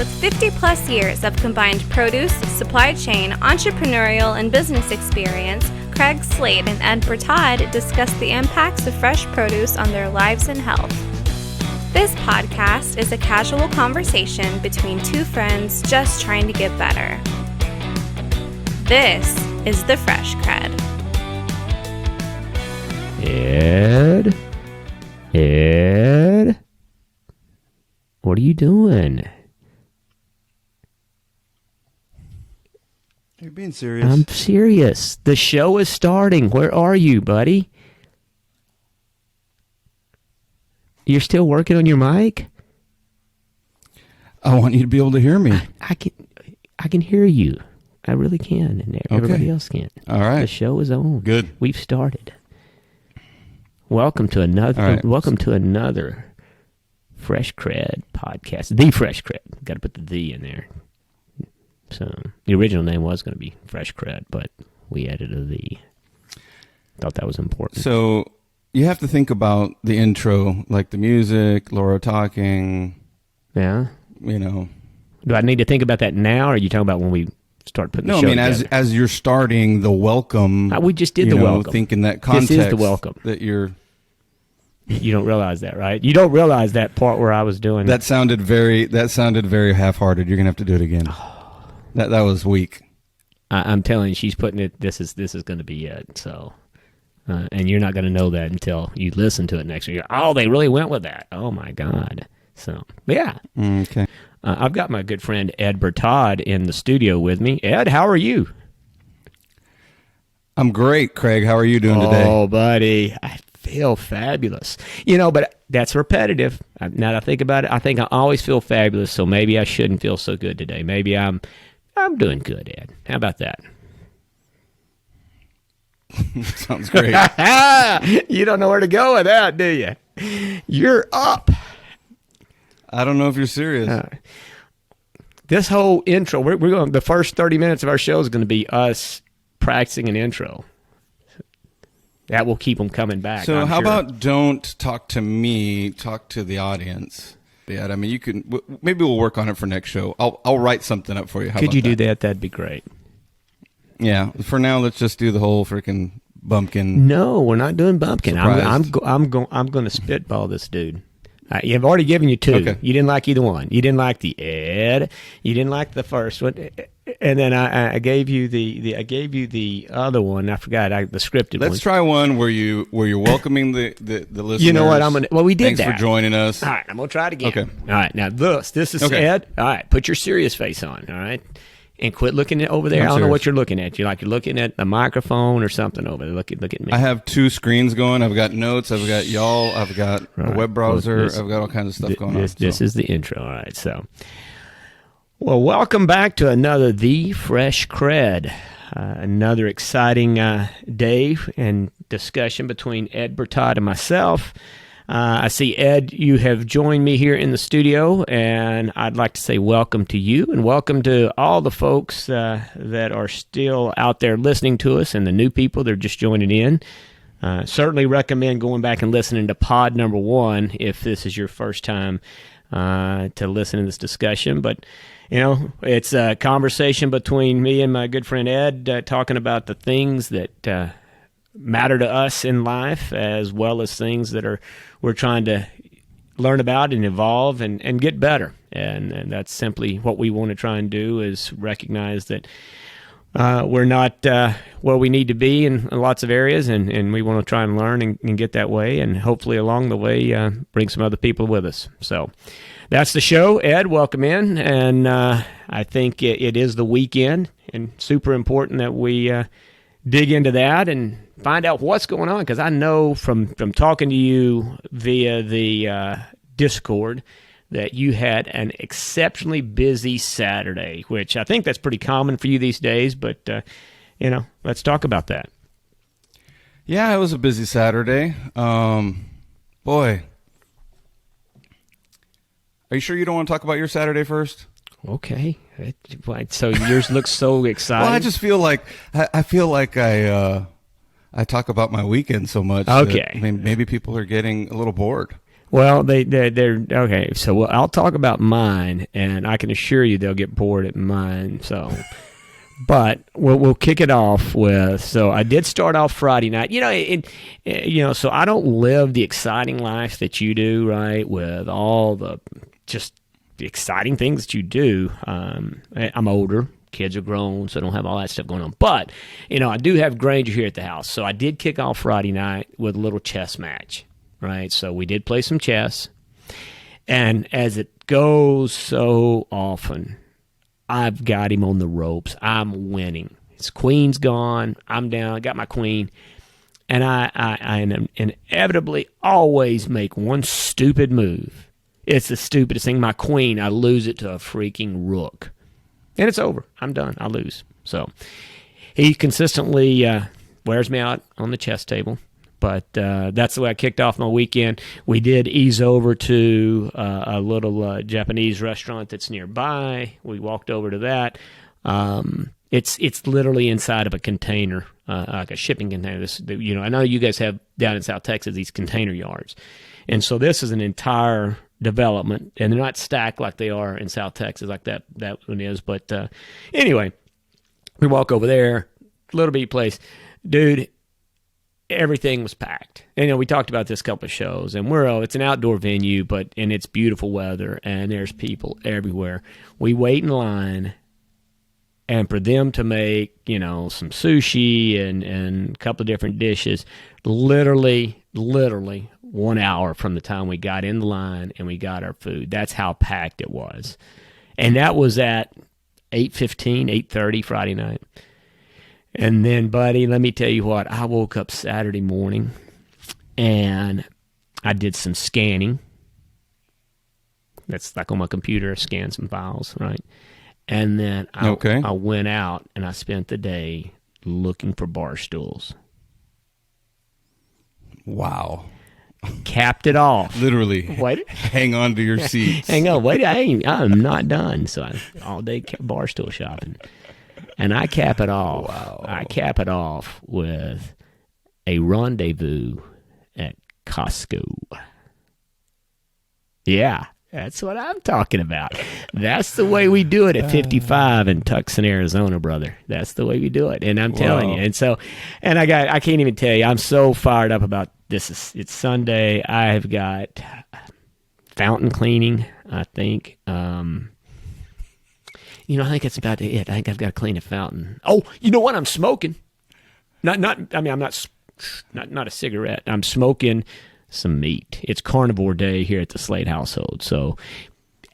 With 50-plus years of combined produce, supply chain, entrepreneurial, and business experience, Craig, Slate, and Ed Bertaud discuss the impacts of fresh produce on their lives and health. This podcast is a casual conversation between two friends just trying to get better. This is the Fresh CrEd. Ed, what are you doing? You're being serious. I'm serious. The show is starting. Where are you, buddy? You're still working on your mic? I want you to be able to hear me. I can hear you. I really can, and everybody else can. All right. The show is on. Good. We've started. Welcome to another. Right. Welcome to another Fresh CrEd podcast. The Fresh CrEd. Got to put the "the" in there. So the original name was going to be Fresh CrEd, but we added a "the." Thought that was important. So you have to think about the intro, like the music, Laura talking. Yeah. You know. Do I need to think about that now, or are you talking about when we start putting the show together? as you're starting the welcome. We just did the welcome. Thinking that context. This is the welcome. That you're. You don't realize that, right? You don't realize that part where I was doing. That sounded very half-hearted. You're gonna have to do it again. That was weak. I'm telling you, she's putting it. This is going to be it. So, and you're not going to know that until you listen to it next year. Oh, they really went with that. Oh my God. So, yeah. Okay. I've got my good friend Ed Bertaud in the studio with me. Ed, how are you? I'm great, Craig. How are you doing today? Oh, buddy, I feel fabulous. You know, but that's repetitive. Now that I think about it, I think I always feel fabulous. So maybe I shouldn't feel so good today. Maybe I'm doing good, Ed. How about that? Sounds great. You don't know where to go with that, do you? You're up. I don't know if you're serious. This whole intro, we're going. The first 30 minutes of our show is going to be us practicing an intro. That will keep them coming back. So how sure. about don't talk to me, talk to the audience. Yeah, I mean, you can. Maybe we'll work on it for next show. I'll write something up for you. Could you do that? That'd be great. Yeah. For now, let's just do the whole freaking bumpkin. No, we're not doing bumpkin. I'm going to spitball this dude. I've already given you two. Okay. You didn't like either one. You didn't like the Ed. You didn't like the first one, and then I gave you the other one. I forgot the scripted one. Let's try one where you're welcoming the listeners. You know what? We did Thanks that. for joining us. All right, I'm gonna try it again. Okay. All right, now this is okay. Ed. All right, put your serious face on. All right, and quit looking at over there. I'm I don't know serious. what you're looking at. You're looking at the microphone or something over there. Look at me. I have two screens going. I've got notes. I've got y'all. I've got a web browser. I've got all kinds of stuff going on. This is the intro. All right, so. Well, welcome back to another The Fresh CrEd. Another exciting day and discussion between Ed Bertaud and myself. I see, Ed, you have joined me here in the studio, and I'd like to say welcome to you and welcome to all the folks that are still out there listening to us and the new people that are just joining in. Certainly recommend going back and listening to pod number 1 if this is your first time to listen to this discussion. But, you know, it's a conversation between me and my good friend Ed talking about the things that matter to us in life, as well as things that we're trying to learn about and evolve and get better. And that's simply what we want to try and do, is recognize that we're not where we need to be in lots of areas, and we want to try and learn and get that way, and hopefully along the way bring some other people with us. So that's the show. Ed, welcome in. And I think it is the weekend, and super important that we dig into that and find out what's going on, because I know from talking to you via the Discord that you had an exceptionally busy Saturday, which I think that's pretty common for you these days, but, let's talk about that. Yeah, it was a busy Saturday. Boy. Are you sure you don't want to talk about your Saturday first? Okay. So yours looks so exciting. Well, I just feel like I talk about my weekend so much. Okay. That maybe people are getting a little bored. Well, they're okay. So I'll talk about mine, and I can assure you they'll get bored at mine. So, but we'll kick it off with. So I did start off Friday night. So I don't live the exciting life that you do, right? With all the exciting things that you do. I'm older. Kids are grown, so I don't have all that stuff going on. But, I do have Granger here at the house. So I did kick off Friday night with a little chess match, right? So we did play some chess. And as it goes so often, I've got him on the ropes. I'm winning. His queen's gone. I'm down. I got my queen. And I inevitably always make one stupid move. It's the stupidest thing. My queen, I lose it to a freaking rook. And it's over. I'm done. I lose. So he consistently wears me out on the chess table. But that's the way I kicked off my weekend. We did ease over to a little Japanese restaurant that's nearby. We walked over to that. It's literally inside of a container, like a shipping container. I know you guys have down in South Texas these container yards. And so this is an entire development, and they're not stacked like they are in South Texas, like that one is. But anyway, we walk over there, little bitty place. Dude, everything was packed. And we talked about this a couple of shows, and it's an outdoor venue, and it's beautiful weather, and there's people everywhere. We wait in line, and for them to make, some sushi and a couple of different dishes, literally 1 hour from the time we got in the line and we got our food. That's how packed it was. And that was at 8:15, 8:30 Friday night. And then, buddy, let me tell you what. I woke up Saturday morning and I did some scanning. That's like on my computer, I scanned some files, right? And then I went out and I spent the day looking for bar stools. Wow. Capped it off. Literally. Wait. Hang on to your seats. Hang on. Wait. I'm not done. So all day bar stool shopping. And I cap it off. Wow. I cap it off with a rendezvous at Costco. Yeah. That's what I'm talking about. That's the way we do it at 55 in Tucson, Arizona, brother. That's the way we do it. And I'm telling you. And I can't even tell you. I'm so fired up about this. It's Sunday. I've got fountain cleaning, I think. I think that's about it. I think I've got to clean a fountain. Oh, you know what? I'm smoking. I'm not a cigarette. I'm smoking some meat. It's carnivore day here at the Slate household. So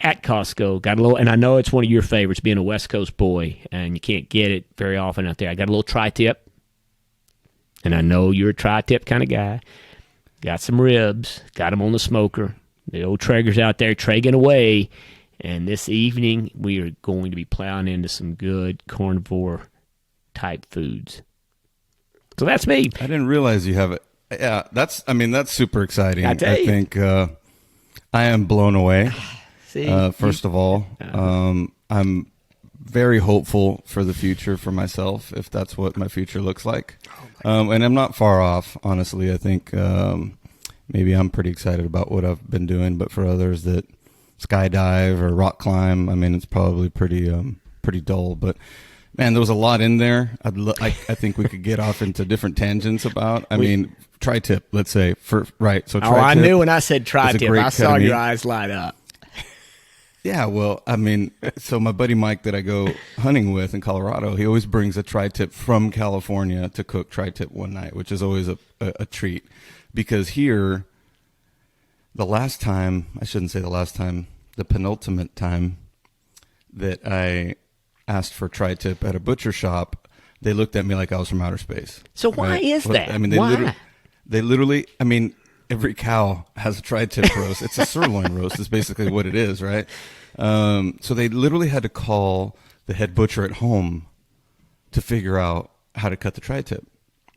at Costco, got a little, and I know it's one of your favorites, being a West Coast boy, and you can't get it very often out there. I got a little tri-tip, and I know you're a tri-tip kind of guy. Got some ribs, got them on the smoker. The old Traeger's out there Traegging away, and this evening we are going to be plowing into some good carnivore type foods. So that's me. I didn't realize you have it. Yeah, that's super exciting. I think I am blown away. See, first of all, I'm very hopeful for the future for myself, if that's what my future looks like. And I'm not far off, honestly. I think maybe I'm pretty excited about what I've been doing, but for others that skydive or rock climb, it's probably pretty dull. But man, there was a lot in there. I think we could get off into different tangents about. Tri-tip, let's say. So tri-tip. Oh, I knew when I said tri-tip, I saw your eyes light up. Yeah, well, so my buddy Mike that I go hunting with in Colorado, he always brings a tri-tip from California to cook tri-tip one night, which is always a treat. Because here, the penultimate time that I asked for tri-tip at a butcher shop, they looked at me like I was from outer space. So why is that? Why? They literally, every cow has a tri-tip roast. It's a sirloin roast is basically what it is, right? So they literally had to call the head butcher at home to figure out how to cut the tri-tip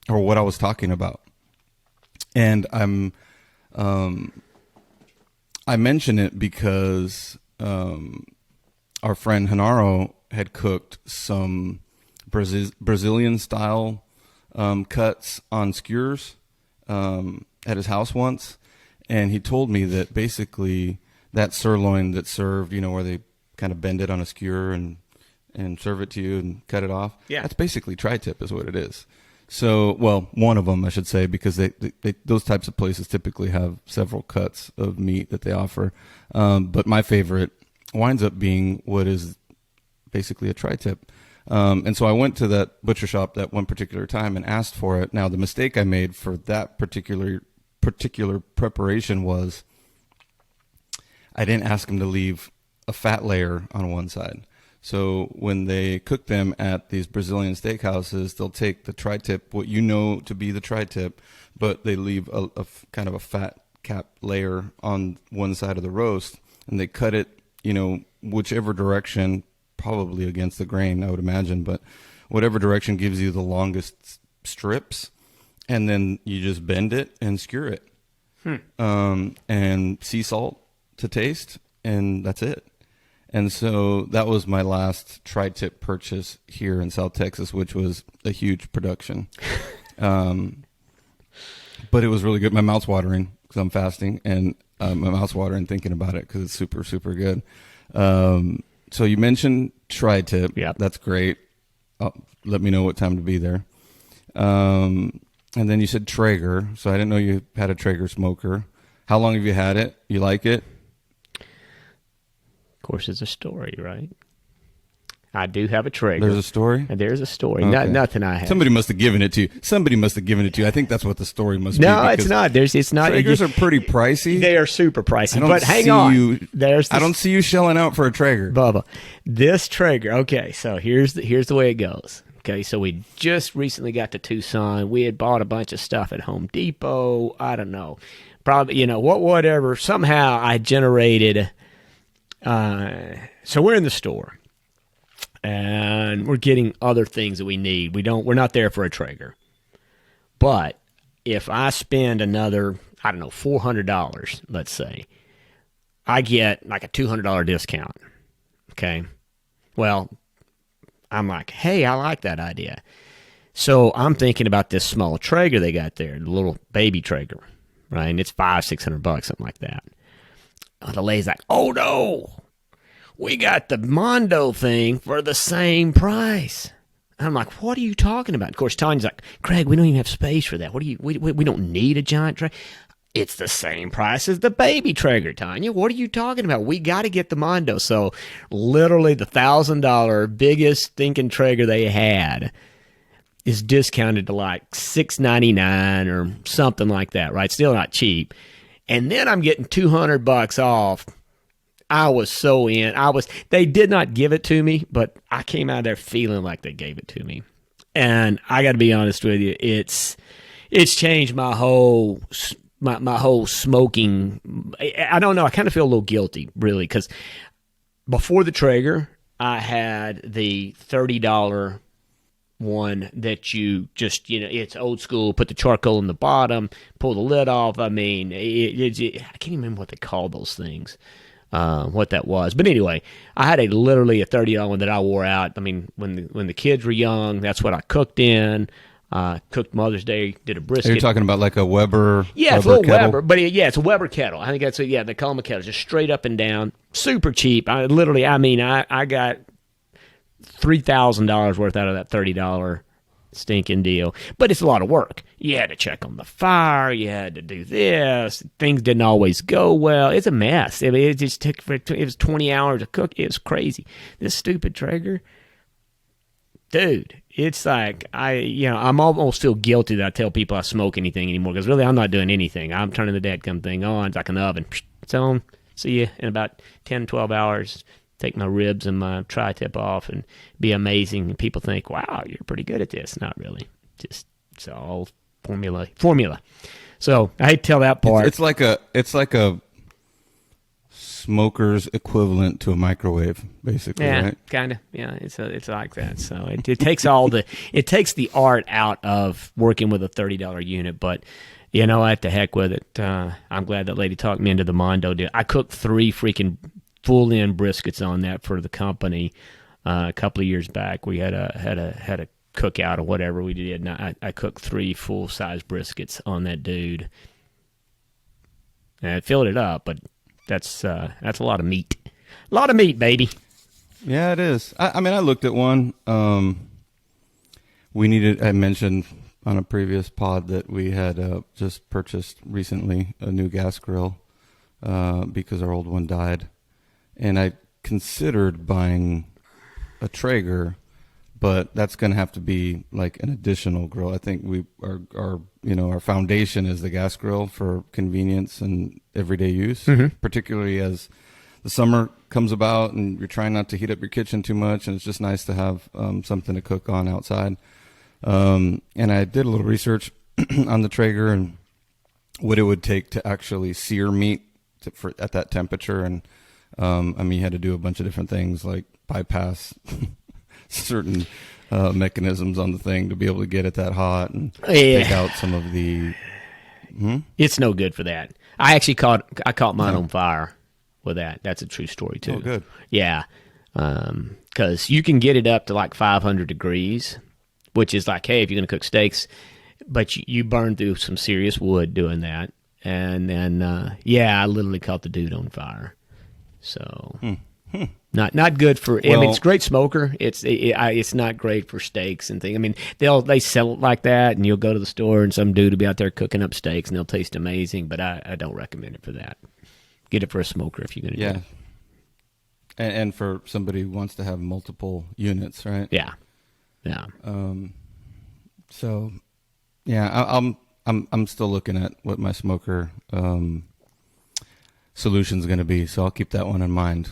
or what I was talking about. And I mention it because our friend Hanaro had cooked some Brazilian style cuts on skewers at his house once, And he told me that basically that sirloin that's served, where they kind of bend it on a skewer and serve it to you and cut it off. Yeah. That's basically tri-tip is what it is. So, well, one of them, I should say, because they those types of places typically have several cuts of meat that they offer. But my favorite winds up being what is basically a tri-tip. And so I went to that butcher shop that one particular time and asked for it. Now, the mistake I made for that particular preparation was I didn't ask them to leave a fat layer on one side. So when they cook them at these Brazilian steakhouses, they'll take the tri-tip, what you know to be the tri-tip, but they leave a kind of a fat cap layer on one side of the roast, and they cut it, whichever direction, probably against the grain, I would imagine, but whatever direction gives you the longest strips, and then you just bend it and skewer it. And sea salt to taste, and that's it. And so that was my last tri-tip purchase here in South Texas, which was a huge production. But it was really good. My mouth's watering because I'm fasting, and my mouth's watering thinking about it because it's super, super good. So you mentioned tri-tip. Yeah. That's great. Let me know what time to be there. And then you said Traeger. So I didn't know you had a Traeger smoker. How long have you had it? You like it? Of course, it's a story, right? I do have a Traeger. There's a story? And there's a story. Okay. Nothing I have. Somebody must have given it to you. I think that's what the story must be. No, it's not. It's not. Traegers are pretty pricey. They are super pricey. But hang see on. you- There's I don't see you shelling out for a Traeger. Bubba, this Traeger. Okay, so here's the way it goes. Okay, so we just recently got to Tucson. We had bought a bunch of stuff at Home Depot. I don't know, probably whatever. Somehow I generated. So we're in the store, and we're getting other things that we need. We're not there for a Traeger, but if I spend another, I don't know, $400, let's say, I get like a $200 discount. Okay, well, I'm like, hey, I like that idea. So I'm thinking about this small Traeger they got there, the little baby Traeger, right? And it's $500-$600, something like that. The lady's like, oh no, we got the Mondo thing for the same price. I'm like, what are you talking about? Of course, Tanya's like, Craig, we don't even have space for that. We don't need a giant Traeger. It's the same price as the baby Traeger, Tanya. What are you talking about? We got to get the Mondo. So literally the $1,000 biggest stinking Traeger they had is discounted to like $699 or something like that, right? Still not cheap. And then I'm getting $200 off. I was so in. They did not give it to me, but I came out of there feeling like they gave it to me. And I got to be honest with you, it's changed my whole smoking. I don't know. I kind of feel a little guilty, really, because before the Traeger, I had the $30 one that you just, it's old school, put the charcoal in the bottom, pull the lid off. I mean, I can't even remember what they call those things, what that was. But anyway, I had literally a $30 one that I wore out. I mean, when the kids were young, that's what I cooked in. Cooked Mother's Day, did a brisket. You're talking about like a Weber? Yeah, it's a little kettle? Weber, but it's a Weber kettle. I think that's it. Yeah, they call them a kettle, just straight up and down, super cheap. I got $3,000 worth out of that $30 stinking deal. But it's a lot of work. You had to check on the fire. You had to do this. Things didn't always go well. It's a mess. I mean, it just took, it was 20 hours to cook. It was crazy. This stupid Traeger, dude, it's like, I'm almost feel guilty that I tell people I smoke anything anymore, because really I'm not doing anything. I'm turning the dadgum thing on. It's like an oven. It's on. See you in about 10, 12 hours. Take my ribs and my tri-tip off and be amazing. And people think, wow, you're pretty good at this. Not really. Just, it's all formula. So I hate to tell that part. It's like a smoker's equivalent to a microwave, basically, yeah, right? Kind of. Yeah, it's like that. So it takes it takes the art out of working with a $30 unit, but you know what? The heck with it. I'm glad that lady talked me into the Mondo deal. I cooked 3 freaking full-in briskets on that for the company a couple of years back. We had a cookout or whatever we did, and I cooked 3 full-size briskets on that dude. and it filled it up, but that's a lot of meat. A lot of meat, baby. Yeah, it is. I mean, I looked at one. I mentioned on a previous pod that we had just purchased recently a new gas grill because our old one died. And I considered buying a Traeger, but that's going to have to be like an additional grill. I think our foundation is the gas grill for convenience and everyday use, particularly as the summer comes about and you're trying not to heat up your kitchen too much, and it's just nice to have something to cook on outside. And I did a little research on the Traeger and what it would take to actually sear meat at that temperature. And you had to do a bunch of different things like bypass certain mechanisms on the thing to be able to get it that hot and take out some of the. It's no good for that. I actually caught mine on fire with that. That's a true story too. Oh, good. Yeah, because you can get it up to like 500 degrees, which is like, hey, if you're going to cook steaks, but you burn through some serious wood doing that. And then, I literally caught the dude on fire. So, not good for. I mean, it's a great smoker. It's not great for steaks and things. I mean, they sell it like that, and you'll go to the store, and some dude will be out there cooking up steaks, and they'll taste amazing. But I don't recommend it for that. Get it for a smoker if you're going to do it. And for somebody who wants to have multiple units, right? Yeah. So, yeah, I'm still looking at what my smoker solution is going to be. So I'll keep that one in mind.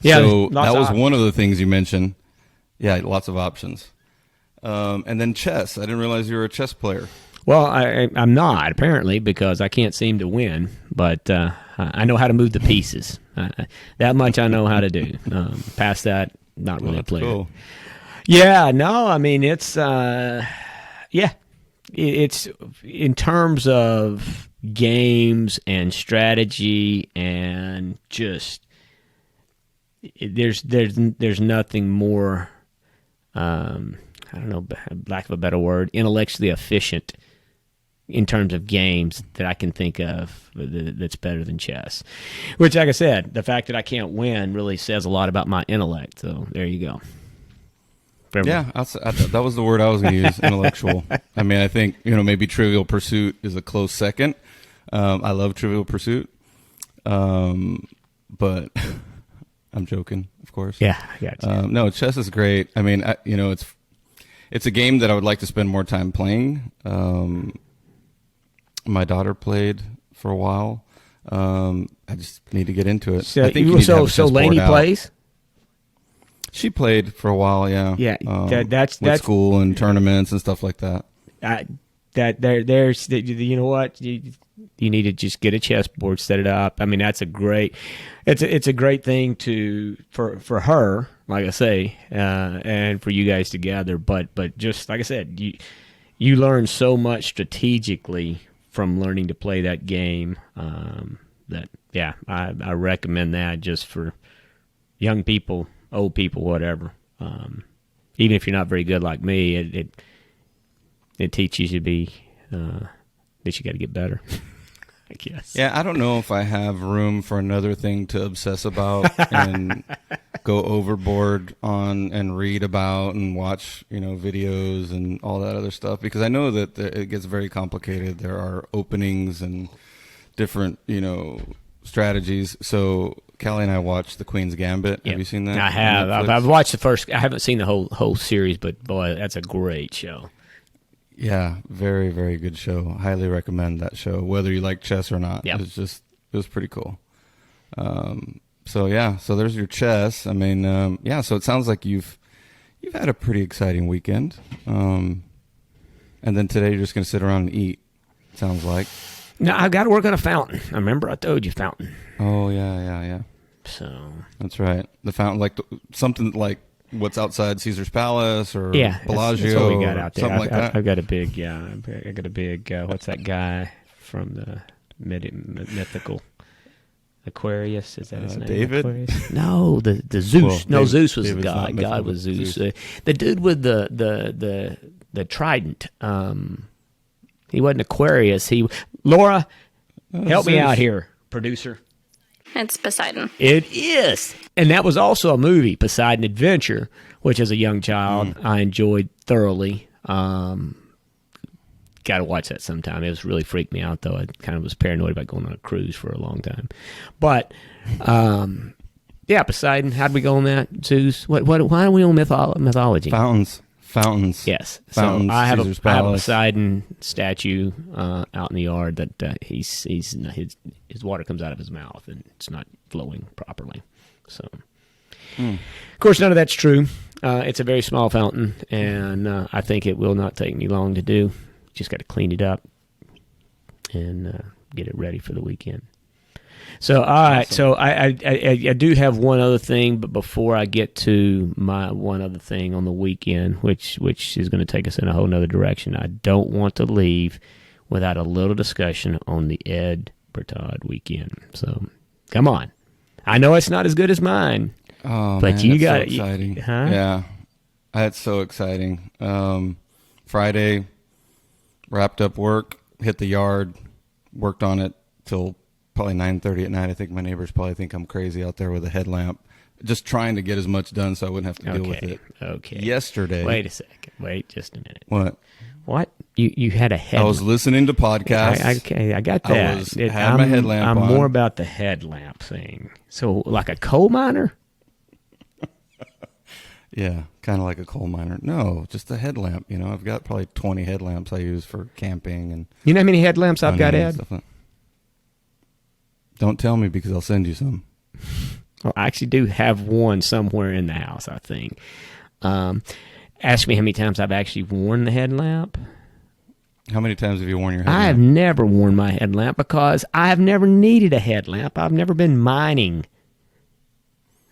Yeah. So that was one of the things you mentioned. Yeah, lots of options. And then chess. I didn't realize you were a chess player. Well, I'm not, apparently, because I can't seem to win, but I know how to move the pieces. That much I know how to do. Past that, not really a player. Cool. Yeah, no, I mean, it's in terms of games and strategy and just, there's nothing more, I don't know, lack of a better word, intellectually efficient in terms of games that I can think of that's better than chess. Which, like I said, the fact that I can't win really says a lot about my intellect. So there you go. Yeah, that was the word I was going to use, intellectual. I mean, I think, maybe Trivial Pursuit is a close second. I love Trivial Pursuit. But I'm joking, of course. Yeah, I got you. No, chess is great. I mean, it's a game that I would like to spend more time playing. My daughter played for a while. I just need to get into it. So, I think Lainey plays? She played for a while, yeah. Yeah, that's school and tournaments and stuff like that. There's you know what, you need to just get a chessboard, set it up. I mean, that's it's a great thing for her, like I say, and for you guys together. But just like I said, you learn so much strategically from learning to play that game. I recommend that just for young people, old people, whatever. Even if you're not very good like me, it teaches you to be that you got to get better. I guess. Yeah, I don't know if I have room for another thing to obsess about and go overboard on and read about and watch, videos and all that other stuff, because I know that it gets very complicated. There are openings and different, strategies. So Callie and I watched The Queen's Gambit. Yep. Have you seen that? I have. I've watched the first. I haven't seen the whole series, but boy, that's a great show. Yeah, very, very good show. Highly recommend that show, whether you like chess or not. Yep. It was pretty cool. So there's your chess. I mean, so it sounds like you've had a pretty exciting weekend. And then today you're just going to sit around and eat, sounds like. No, I've got to work on a fountain. I remember I told you fountain. Oh, yeah. So that's right. The fountain, like something like what's outside Caesar's Palace or Bellagio. That's what we got out there. Something like that. I've got a big, what's that guy from the mythical Aquarius? Is that his name? David? Aquarius? No, the Zeus. Well, Zeus was David's the god. God was Zeus. The dude with the trident. He wasn't Aquarius. Laura, Help me out here, producer. It's Poseidon. It is. And that was also a movie, Poseidon Adventure, which as a young child I enjoyed thoroughly. Got to watch that sometime. It was really freaked me out, though. I kind of was paranoid about going on a cruise for a long time. But, yeah, Poseidon, how'd we go on that? Zeus? Why are we on mythology? Fountains. Yes. Fountains, so I have a Palace. Poseidon statue out in the yard that his water comes out of his mouth and it's not flowing properly. So, of course, none of that's true. It's a very small fountain, and I think it will not take me long to do. Just got to clean it up and get it ready for the weekend. So, all right. Awesome. So I do have one other thing, but before I get to my one other thing on the weekend, which is going to take us in a whole nother direction, I don't want to leave without a little discussion on the Ed Bertaud weekend. So, come on. I know it's not as good as mine, but man, you got it. So exciting. Huh? Yeah, that's so exciting. Friday, wrapped up work, hit the yard, worked on it till probably 9:30 at night. I think my neighbors probably think I'm crazy out there with a headlamp, just trying to get as much done so I wouldn't have to deal with it. Okay. Yesterday. Wait a second. Wait just a minute. What? You had a headlamp. I was listening to podcasts. Okay, I got that. Had my headlamp on. I'm more about the headlamp thing. So, like a coal miner? Yeah, kind of like a coal miner. No, just a headlamp. You know, I've got probably 20 headlamps I use for camping and. You know how many headlamps I've got, Ed? Don't tell me because I'll send you some. Well, I actually do have one somewhere in the house, I think. Ask me how many times I've actually worn the headlamp. How many times have you worn your headlamp? I have never worn my headlamp because I have never needed a headlamp. I've never been mining.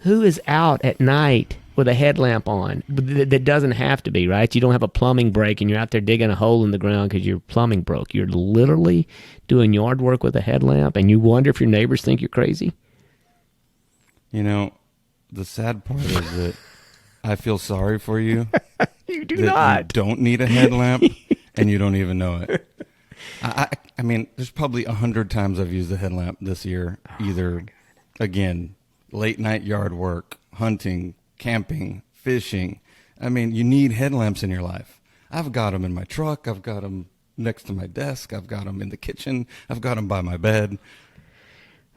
Who is out at night with a headlamp on? That doesn't have to be, right? You don't have a plumbing break and you're out there digging a hole in the ground because your plumbing broke. You're literally doing yard work with a headlamp and you wonder if your neighbors think you're crazy? You know, the sad part is that I feel sorry for you. You do not. You don't need a headlamp and you don't even know it. I mean, there's probably 100 times I've used the headlamp this year. Either, again, late night yard work, hunting, camping, fishing. I mean, you need headlamps in your life. I've got them in my truck. I've got them next to my desk. I've got them in the kitchen. I've got them by my bed.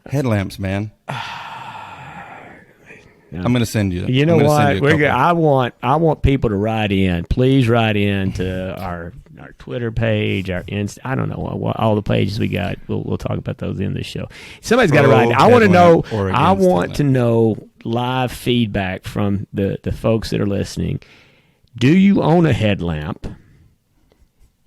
Headlamps, man. I'm going to send you. You know what? I want people to write in. Please write in to our Twitter page, our I don't know all the pages we got. We'll talk about those in this show. Somebody's got to write in. I want to know. I want to know live feedback from the folks that are listening. Do you own a headlamp?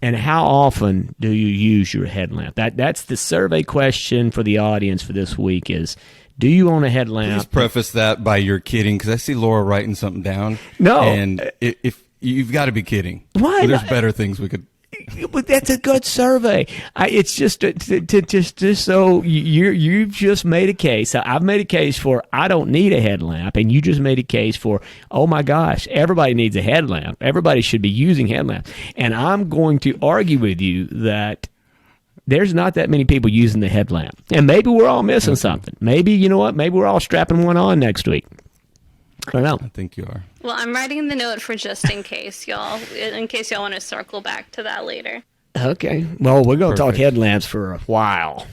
And how often do you use your headlamp? That's the survey question for the audience for this week is, do you own a headlamp? Please preface that by you're kidding, because I see Laura writing something down. No. And if you've got to be kidding. Why? There's better things we could. But that's a good survey. It's just just so you've just made a case. I've made a case for I don't need a headlamp, and you just made a case for, oh my gosh, everybody needs a headlamp. Everybody should be using headlamps. And I'm going to argue with you that there's not that many people using the headlamp. And maybe we're all missing something. Maybe, you know what, maybe we're all strapping one on next week. I don't know. I think you are. Well, I'm writing the note for just in case, y'all. In case y'all want to circle back to that later. Okay. Well, we're going to talk headlamps for a while.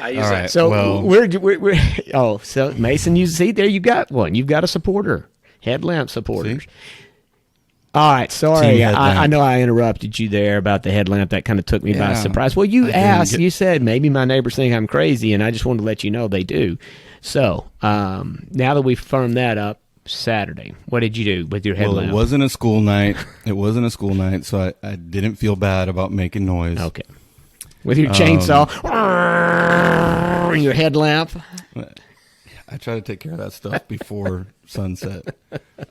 All right. So we're so Mason, you see there, you got one. You've got a supporter, headlamp supporters. See? All right. Sorry, I know I interrupted you there about the headlamp. That kind of took me by surprise. Well, you asked. You said maybe my neighbors think I'm crazy, and I just wanted to let you know they do. So now that we've firmed that up, Saturday, what did you do with your headlamp? Well, it wasn't a school night. So I didn't feel bad about making noise. Okay. With your chainsaw, your headlamp. I try to take care of that stuff before sunset.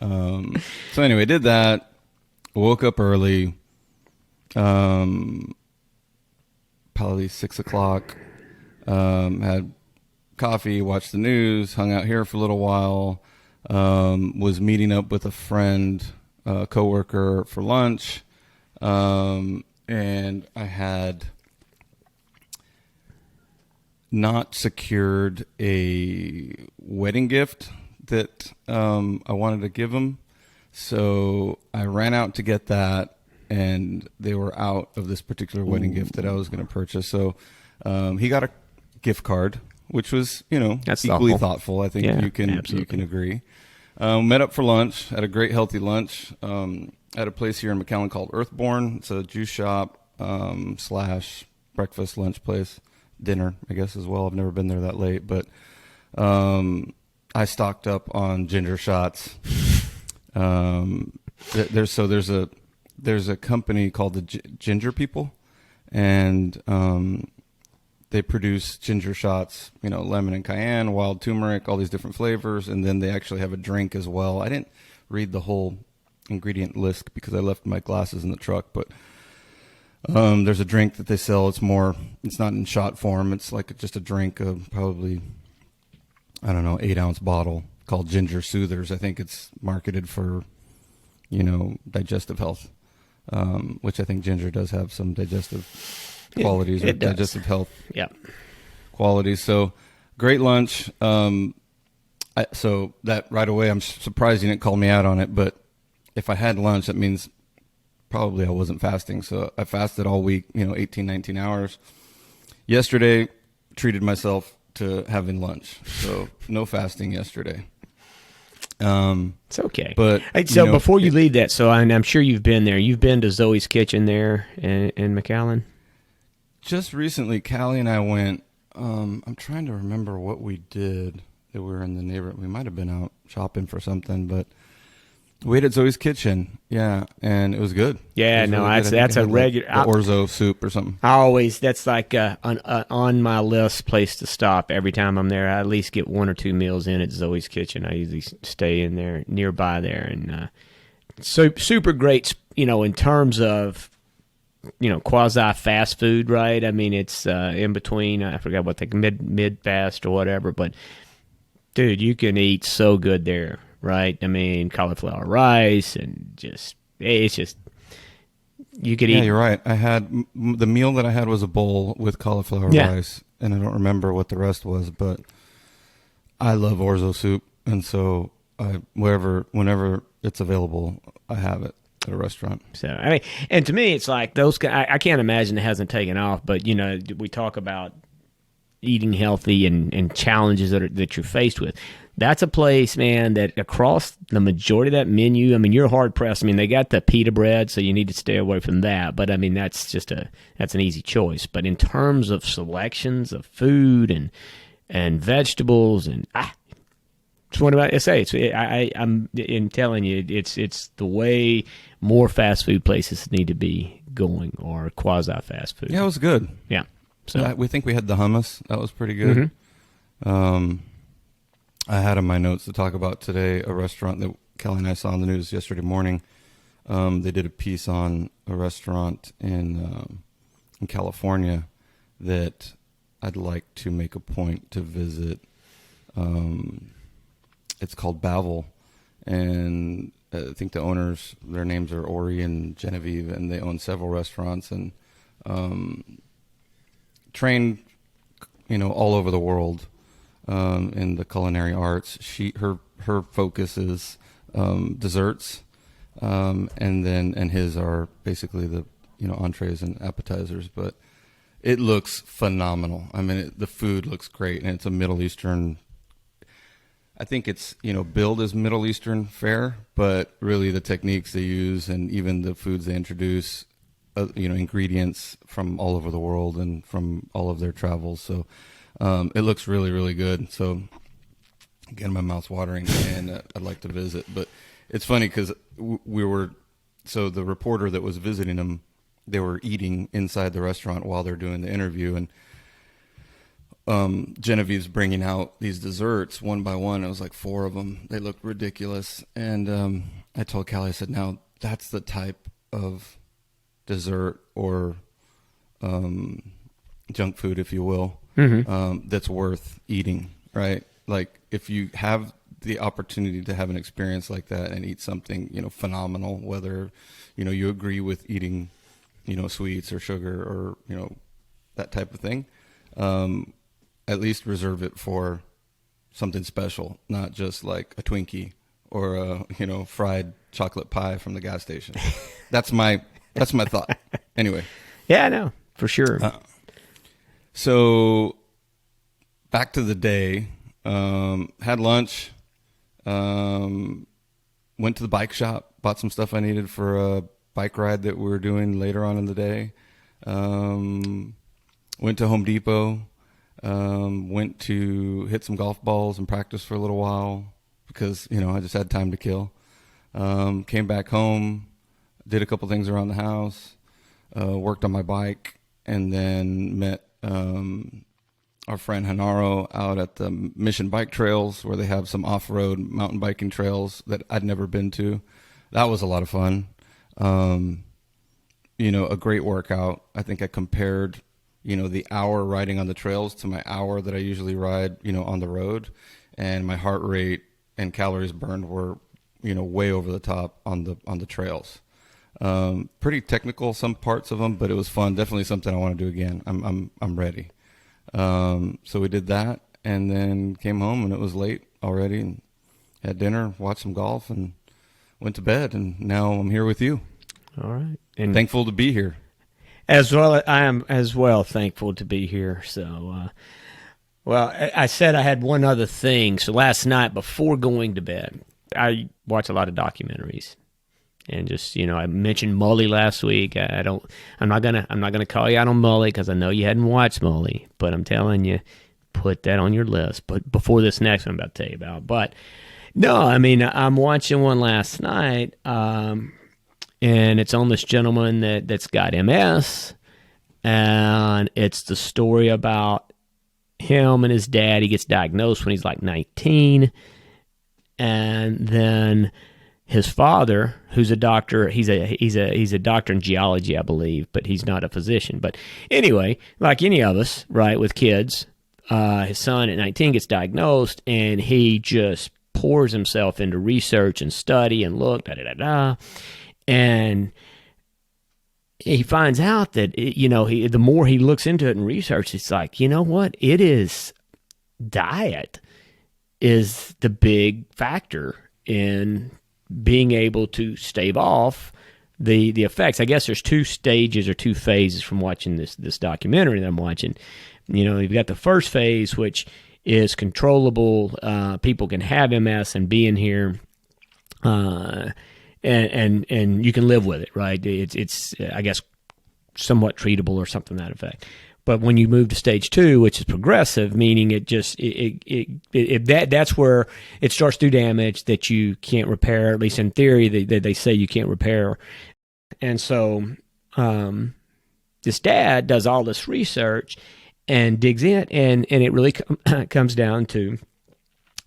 So anyway, did that. Woke up early. Probably 6 o'clock. Had coffee, watched the news, hung out here for a little while. Was meeting up with a friend, coworker for lunch. And I had not secured a wedding gift that I wanted to give him. So I ran out to get that, and they were out of this particular wedding gift that I was going to purchase. So he got a gift card, which was, That's equally thoughtful. I think you can agree. Met up for lunch, had a great healthy lunch at a place here in McAllen called Earthborn. It's a juice shop / breakfast, lunch place, dinner, I guess, as well. I've never been there that late, but I stocked up on ginger shots. There's a company called the Ginger People, and they produce ginger shots, lemon and cayenne, wild turmeric, all these different flavors, and then they actually have a drink as well. I didn't read the whole ingredient list because I left my glasses in the truck, but there's a drink that they sell. It's not in shot form. It's like just a drink of probably, 8-ounce bottle called Ginger Soothers. I think it's marketed for, digestive health, which I think ginger does have some digestive qualities, or digestive health qualities. So great lunch. So that right away, I'm surprised you didn't call me out on it, but if I had lunch, that means probably I wasn't fasting. So I fasted all week, 18, 19 hours. Yesterday, treated myself to having lunch. So no fasting yesterday. It's okay. But so before you leave that, so I'm sure you've been there. You've been to Zoe's Kitchen there in McAllen? Just recently, Callie and I went. I'm trying to remember what we did. That we were in the neighborhood. We might have been out shopping for something, but we ate at Zoe's Kitchen. Yeah, and it was good. Yeah, that's a regular the orzo soup or something. That's like on my list place to stop every time I'm there. I at least get 1 or 2 meals in at Zoe's Kitchen. I usually stay in there nearby there, and so super great. In terms of quasi fast food, right? I mean, it's in between. I forgot what mid fast or whatever, but dude, you can eat so good there, right? I mean, cauliflower rice and it's just you could eat. Yeah, you're right. I had the meal that I had was a bowl with cauliflower rice, and I don't remember what the rest was, but I love orzo soup, and so whenever it's available, I have it at a restaurant. So and to me, it's like those. I can't imagine it hasn't taken off, but we talk about eating healthy and challenges that you're faced with. That's a place, man, that across the majority of that menu, I mean, you're hard pressed. I mean, they got the pita bread, so you need to stay away from that. But I mean, that's an easy choice. But in terms of selections of food and vegetables and it's what about I'm telling you, it's the way more fast food places need to be going, or quasi fast food. Yeah, it was good. Yeah. So we think we had the hummus. That was pretty good. Mm-hmm. I had in my notes to talk about today a restaurant that Kelly and I saw on the news yesterday morning. They did a piece on a restaurant in California that I'd like to make a point to visit. It's called Bavel, and I think the owners, their names are Ori and Genevieve, and they own several restaurants and trained, all over the world in the culinary arts. Her focus is desserts, and his are basically the entrees and appetizers. But it looks phenomenal. I mean, the food looks great, and it's a Middle Eastern. I think it's billed as Middle Eastern fare, but really the techniques they use and even the foods they introduce, ingredients from all over the world and from all of their travels. So it looks really, really good. So again, my mouth's watering, and I'd like to visit. But it's funny because the reporter that was visiting them, they were eating inside the restaurant while they're doing the interview, and Genevieve's bringing out these desserts one by one. It was like 4 of them. They looked ridiculous. And I told Callie, I said, now that's the type of dessert or junk food, if you will, that's worth eating, right? Like if you have the opportunity to have an experience like that and eat something, phenomenal, whether, you agree with eating, sweets or sugar or, that type of thing. at least reserve it for something special, not just like a Twinkie or a fried chocolate pie from the gas station. That's my thought. Anyway. Yeah, I know, for sure. So back to the day, had lunch, went to the bike shop, bought some stuff I needed for a bike ride that we were doing later on in the day. Went to Home Depot, went to hit some golf balls and practice for a little while because, I just had time to kill. Came back home, did a couple things around the house, worked on my bike, and then met our friend Hanaro out at the Mission Bike Trails where they have some off-road mountain biking trails that I'd never been to. That was a lot of fun. A great workout. I think I compared, the hour riding on the trails to my hour that I usually ride, on the road, and my heart rate and calories burned were, way over the top on the trails. Pretty technical, some parts of them, but it was fun. Definitely something I want to do again. I'm ready. So we did that and then came home and it was late already and had dinner, watched some golf and went to bed. And now I'm here with you. All right. And thankful to be here. As well, I am as well thankful to be here. So, I said I had one other thing. So last night before going to bed, I watch a lot of documentaries. And just, I mentioned Mully last week. I'm not gonna call you out on Mully because I know you hadn't watched Mully, but I'm telling you, put that on your list. But before this next one I'm about to tell you about. But no, I'm watching one last night, and it's on this gentleman that's got MS, and it's the story about him and his dad. He gets diagnosed when he's like 19, and then his father, who's a doctor, he's a doctor in geology, I believe, but he's not a physician. But anyway, like any of us, right, with kids, his son at 19 gets diagnosed, and he just pours himself into research and study and look, and he finds out that, the more he looks into it and research, it's like, you know what? It is diet is the big factor in being able to stave off the effects. I guess there's two stages or two phases from watching this documentary that I'm watching. You've got the first phase, which is controllable. People can have MS and be in here, and you can live with it, right? It's I guess somewhat treatable or something to that effect. But when you move to stage 2, which is progressive, meaning that's where it starts to do damage that you can't repair. At least in theory, they say you can't repair. And so this dad does all this research and digs in, and it really comes down to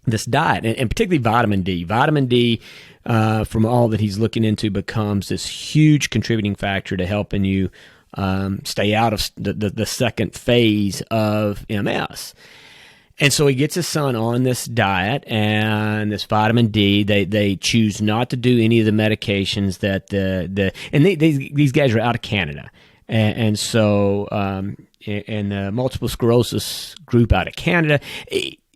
this diet, and particularly vitamin D. Vitamin D, from all that he's looking into, becomes this huge contributing factor to helping you stay out of the second phase of MS. And so he gets his son on this diet and this vitamin D. They choose not to do any of the medications that these guys are out of Canada. And so in the multiple sclerosis group out of Canada,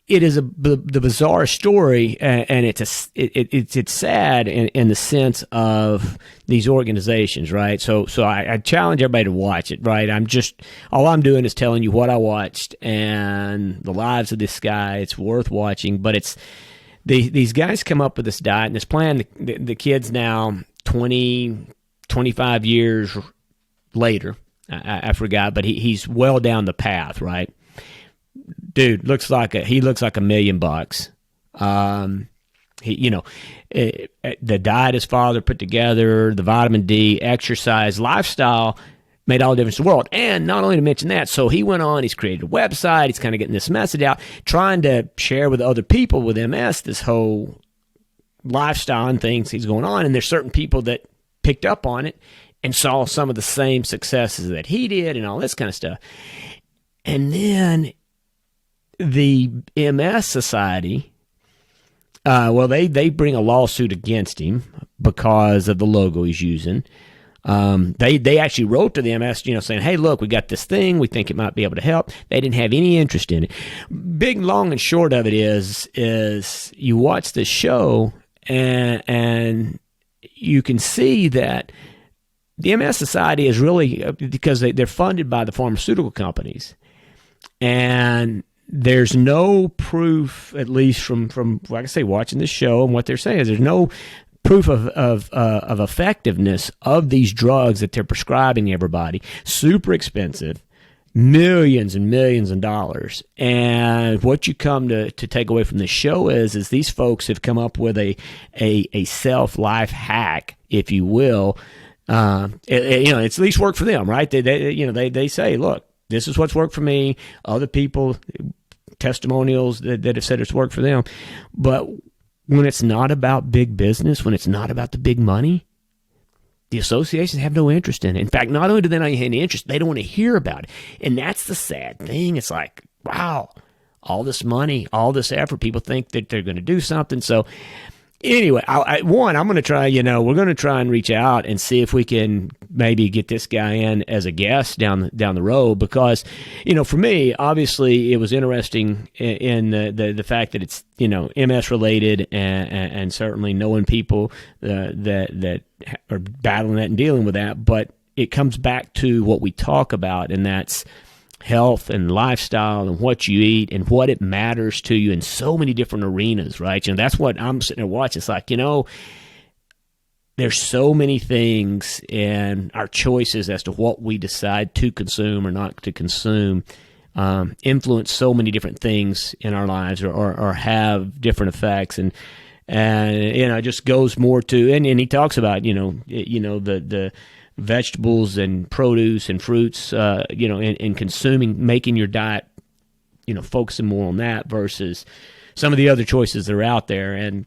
it is the bizarre story, and it's sad in the sense of these organizations, right? So I challenge everybody to watch it, right? All I'm doing is telling you what I watched and the lives of this guy. It's worth watching, but it's these guys come up with this diet and this plan. The kid's now 20, 25 years later. I forgot, but he's well down the path, right? Dude looks like $1 million. The diet his father put together, the vitamin D, exercise, lifestyle made all the difference in the world. And not only to mention that, so he went on, he's created a website, he's kind of getting this message out, trying to share with other people with MS this whole lifestyle and things he's going on. And there's certain people that picked up on it and saw some of the same successes that he did and all this kind of stuff. And then the MS Society, they bring a lawsuit against him because of the logo he's using. They actually wrote to the MS, saying, hey, look, we got this thing. We think it might be able to help. They didn't have any interest in it. Big, long, and short of it is you watch the show and you can see that the MS Society is really, because they're funded by the pharmaceutical companies, and there's no proof, at least from like I say, watching the show and what they're saying, is there's no proof of effectiveness of these drugs that they're prescribing everybody. Super expensive, millions and millions of dollars. And what you come to take away from the show is these folks have come up with a self-life hack, if you will. It's at least worked for them, right? They say, look, this is what's worked for me. Other people, testimonials that have said it's worked for them. But when it's not about big business, when it's not about the big money, the associations have no interest in it. In fact, not only do they not have any interest, they don't want to hear about it. And that's the sad thing. It's like, wow, all this money, all this effort, people think that they're going to do something. So anyway, I'm going to try, we're going to try and reach out and see if we can maybe get this guy in as a guest down the road, because, for me, obviously it was interesting in the fact that it's, MS related and certainly knowing people that are battling that and dealing with that. But it comes back to what we talk about, and that's health and lifestyle and what you eat and what it matters to you in so many different arenas, right? That's what I'm sitting there watching. It's like, there's so many things in our choices as to what we decide to consume or not to consume, influence so many different things in our lives or have different effects. And it just goes more to, and he talks about, the vegetables and produce and fruits, and consuming, making your diet, focusing more on that versus some of the other choices that are out there. And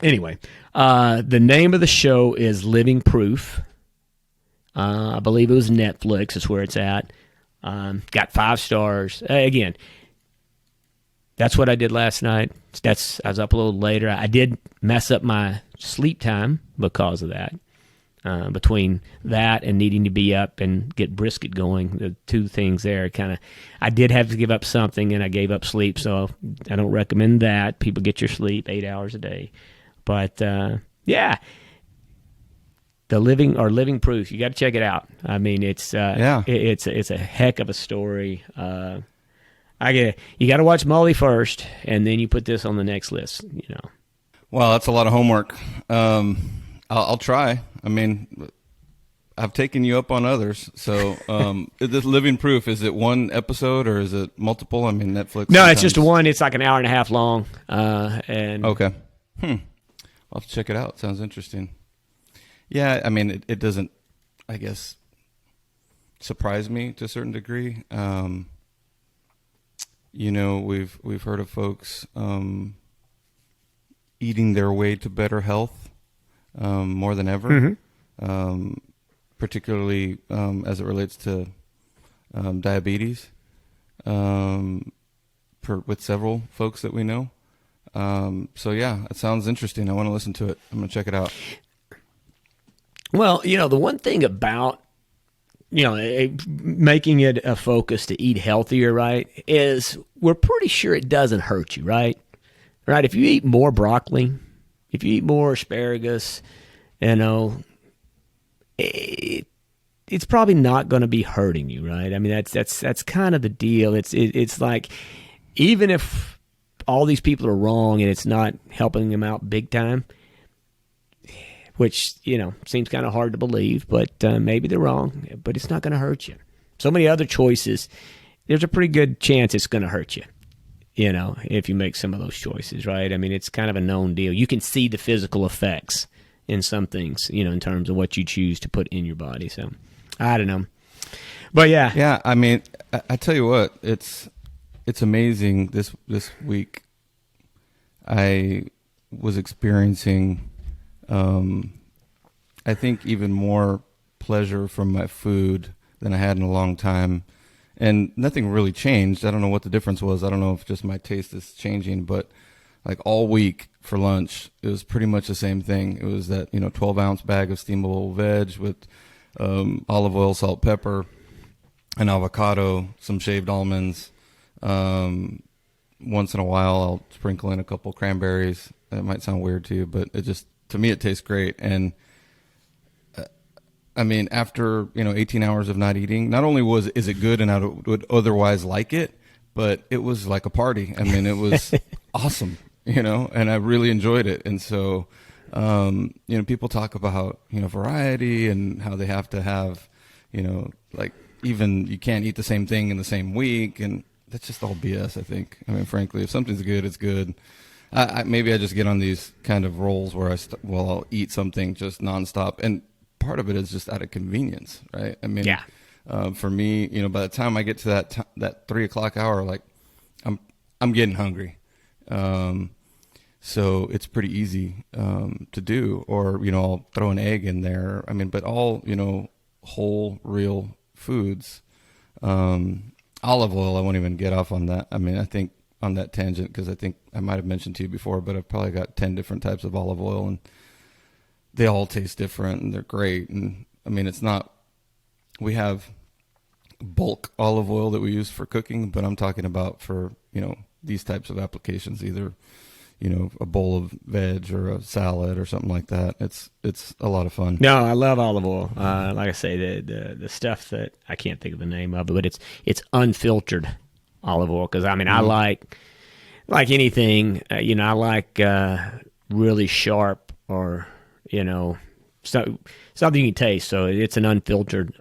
anyway, the name of the show is Living Proof. I believe it was Netflix is where it's at. Got 5 stars. Again, that's what I did last night. I was up a little later. I did mess up my sleep time because of that. Between that and needing to be up and get brisket going, the two things there I did have to give up something, and I gave up sleep, so I don't recommend that. People, get your sleep 8 hours a day. But the Living Proof, you got to check it out. I mean, it's a heck of a story. You got to watch Molly first, and then you put this on the next list. Well, that's a lot of homework. I'll try. I mean, I've taken you up on others. So, this Living Proof, is it one episode or is it multiple? I mean, Netflix. No, it's just one. It's like an hour and a half long. Okay. I'll have to check it out. Sounds interesting. Yeah, I mean, it doesn't, I guess, surprise me to a certain degree. We've heard of folks eating their way to better health. More than ever, particularly as it relates to diabetes, with several folks that we know. So yeah, it sounds interesting. I want to listen to it. I'm going to check it out. Well, the one thing about, making it a focus to eat healthier, right, is we're pretty sure it doesn't hurt you, right? Right? If you eat more broccoli, if you eat more asparagus, it's probably not going to be hurting you, right? I mean, that's kind of the deal. It's like, even if all these people are wrong and it's not helping them out big time, which, seems kind of hard to believe, but maybe they're wrong, but it's not going to hurt you. So many other choices, there's a pretty good chance it's going to hurt you. If you make some of those choices, right? I mean, it's kind of a known deal. You can see the physical effects in some things, in terms of what you choose to put in your body. So, I don't know. But yeah. Yeah, I mean, I tell you what, it's amazing. This week, I was experiencing, I think, even more pleasure from my food than I had in a long time. And nothing really changed. I don't know what the difference was. I don't know if just my taste is changing, but like all week for lunch, it was pretty much the same thing. It was that 12-ounce bag of steamable veg with olive oil, salt, pepper, an avocado, some shaved almonds. Once in a while, I'll sprinkle in a couple cranberries. That might sound weird to you, but to me, it tastes great. And I mean, after 18 hours of not eating, not only is it good and I would otherwise like it, but it was like a party. I mean, it was awesome, and I really enjoyed it. And so, people talk about variety and how they have to have, like even you can't eat the same thing in the same week, and that's just all BS. I think. I mean, frankly, if something's good, it's good. Maybe I just get on these kind of rolls where I'll eat something just nonstop, and part of it is just out of convenience, right? I mean, yeah. For me, by the time I get to that 3 o'clock hour, like I'm getting hungry, so it's pretty easy to do. Or I'll throw an egg in there. I mean, but all whole, real foods. Olive oil, I won't even get off on that. I mean, I think on that tangent, because I think I might have mentioned to you before, but I've probably got 10 different types of olive oil, and they all taste different, and they're great. And I mean, we have bulk olive oil that we use for cooking, but I'm talking about for, these types of applications, either, a bowl of veg or a salad or something like that. It's a lot of fun. No, I love olive oil. Like I say, the stuff that I can't think of the name of, but it's unfiltered olive oil. Cause I mean, I like anything, I like, really sharp or, something you can taste. So it's an unfiltered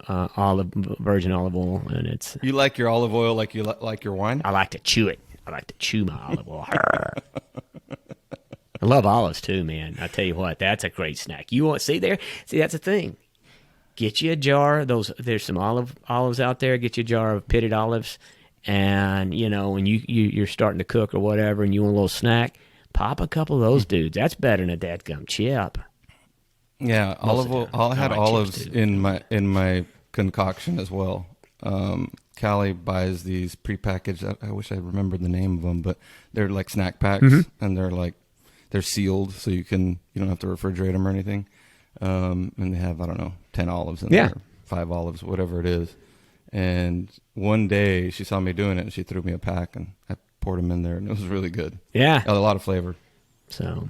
virgin olive oil, and it's. You like your olive oil like you like your wine? I like to chew it. I like to chew my olive oil. I love olives too, man. I tell you what, that's a great snack. You want see that's the thing. Get you a jar of those. There's some olives out there. Get you a jar of pitted olives, and when you're starting to cook or whatever, and you want a little snack, pop a couple of those dudes. That's better than a dadgum chip. Yeah, olive oil. I had olives in my concoction as well. Callie buys these prepackaged. I wish I remembered the name of them, but they're like snack packs, and they're sealed, so you don't have to refrigerate them or anything. And they have 10 olives in there, 5 olives, whatever it is. And one day she saw me doing it, and she threw me a pack, and I poured them in there, and it was really good. Yeah, got a lot of flavor. So.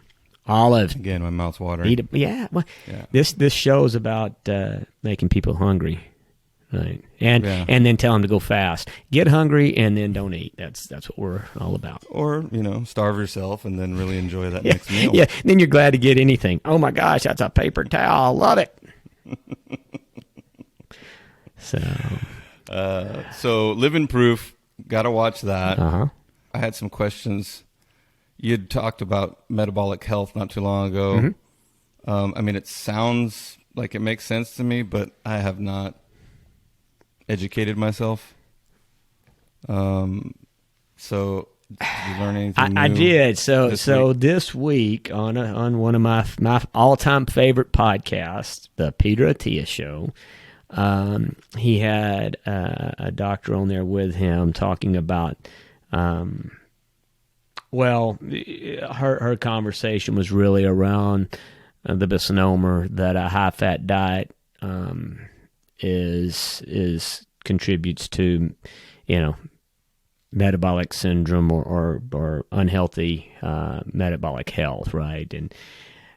Olives. Again, my mouth's watering. This show is about making people hungry, right? And then tell them to go fast. Get hungry and then don't eat. That's what we're all about. Or starve yourself and then really enjoy that next meal. Yeah, then you're glad to get anything. Oh my gosh, that's a paper towel. Love it. So Living Proof, gotta watch that. Uh-huh. I had some questions. You'd talked about metabolic health not too long ago. I mean, it sounds like it makes sense to me, but I have not educated myself. So did you learn anything new? I did. So this week on one of my all-time favorite podcasts, the Peter Attia Show, he had a doctor on there with him talking about her conversation was really around the misnomer that a high-fat diet contributes to, metabolic syndrome or unhealthy metabolic health, right? And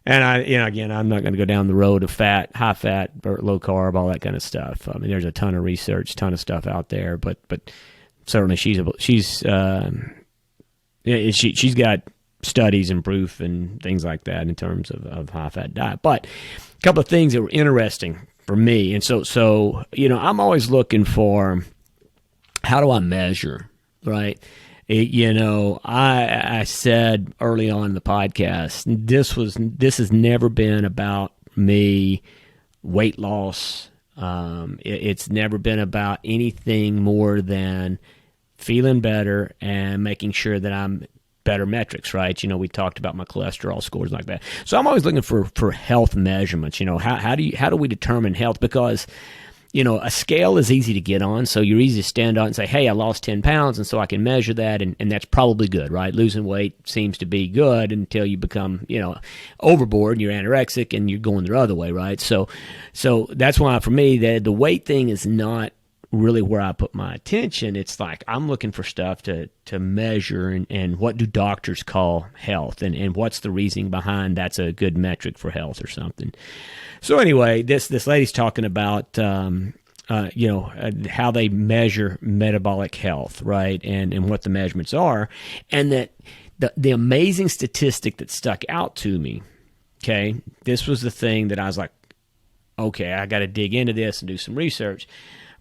I, again, I'm not going to go down the road of high fat, or low carb, all that kind of stuff. I mean, there's a ton of research, ton of stuff out there, but certainly she's got studies and proof and things like that in terms of high-fat diet. But a couple of things that were interesting for me. And so I'm always looking for, how do I measure, right? I said early on in the podcast, this has never been about me weight loss. It's never been about anything more than feeling better and making sure that I'm better metrics, right? We talked about my cholesterol scores like that. So I'm always looking for health measurements. How do we determine health? Because a scale is easy to get on, so you're easy to stand on and say, hey, I lost 10 pounds, and so I can measure that, and that's probably good, right? Losing weight seems to be good until you become, overboard, and you're anorexic, and you're going the other way, right? So that's why, for me, the weight thing is not really where I put my attention. It's like I'm looking for stuff to measure, and what do doctors call health, and what's the reasoning behind that's a good metric for health or something. So anyway, this lady's talking about how they measure metabolic health, right, and what the measurements are, and that the amazing statistic that stuck out to me. Okay, this was the thing that I was like, okay, I got to dig into this and do some research.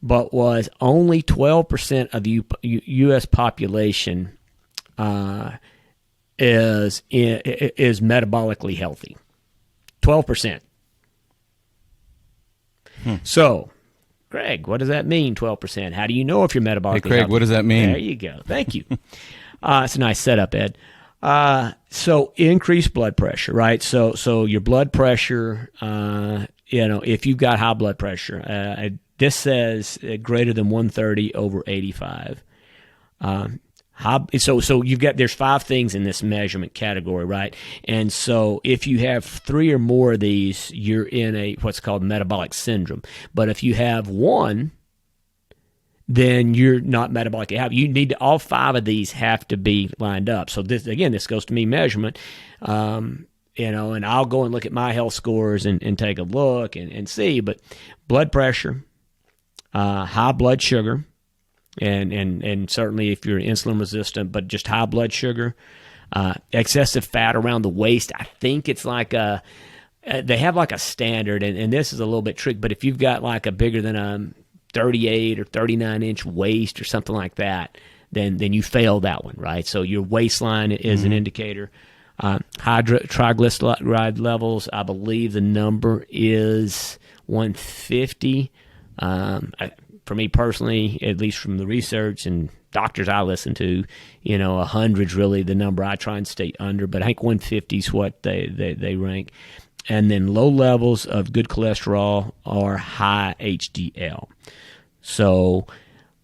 But was only 12% of the U.S. population is metabolically healthy. 12%. So, Craig, what does that mean, 12%? How do you know if you're metabolically healthy? Hey, Craig, what does that mean? There you go. Thank you. It's a nice setup, Ed. So increased blood pressure, right? So your blood pressure, if you've got high blood pressure, this says greater than 130 over 85. So you've got, there's 5 things in this measurement category, right? And so if you have 3 or more of these, you're in what's called metabolic syndrome. But if you have 1, then you're not metabolically healthy. You need all 5 of these have to be lined up. So this goes to me measurement. And I'll go and look at my health scores and take a look and see. But blood pressure, high blood sugar, and certainly if you're insulin resistant, but just high blood sugar, excessive fat around the waist. I think it's like they have like a standard, and this is a little bit tricky, but if you've got like a bigger than a 38 or 39 inch waist or something like that, then you fail that one, right? So your waistline is an indicator. High triglyceride levels, I believe the number is 150. For me personally, at least from the research and doctors I listen to, 100's really the number I try and stay under, but I think 150 is what they rank. And then low levels of good cholesterol or high HDL. So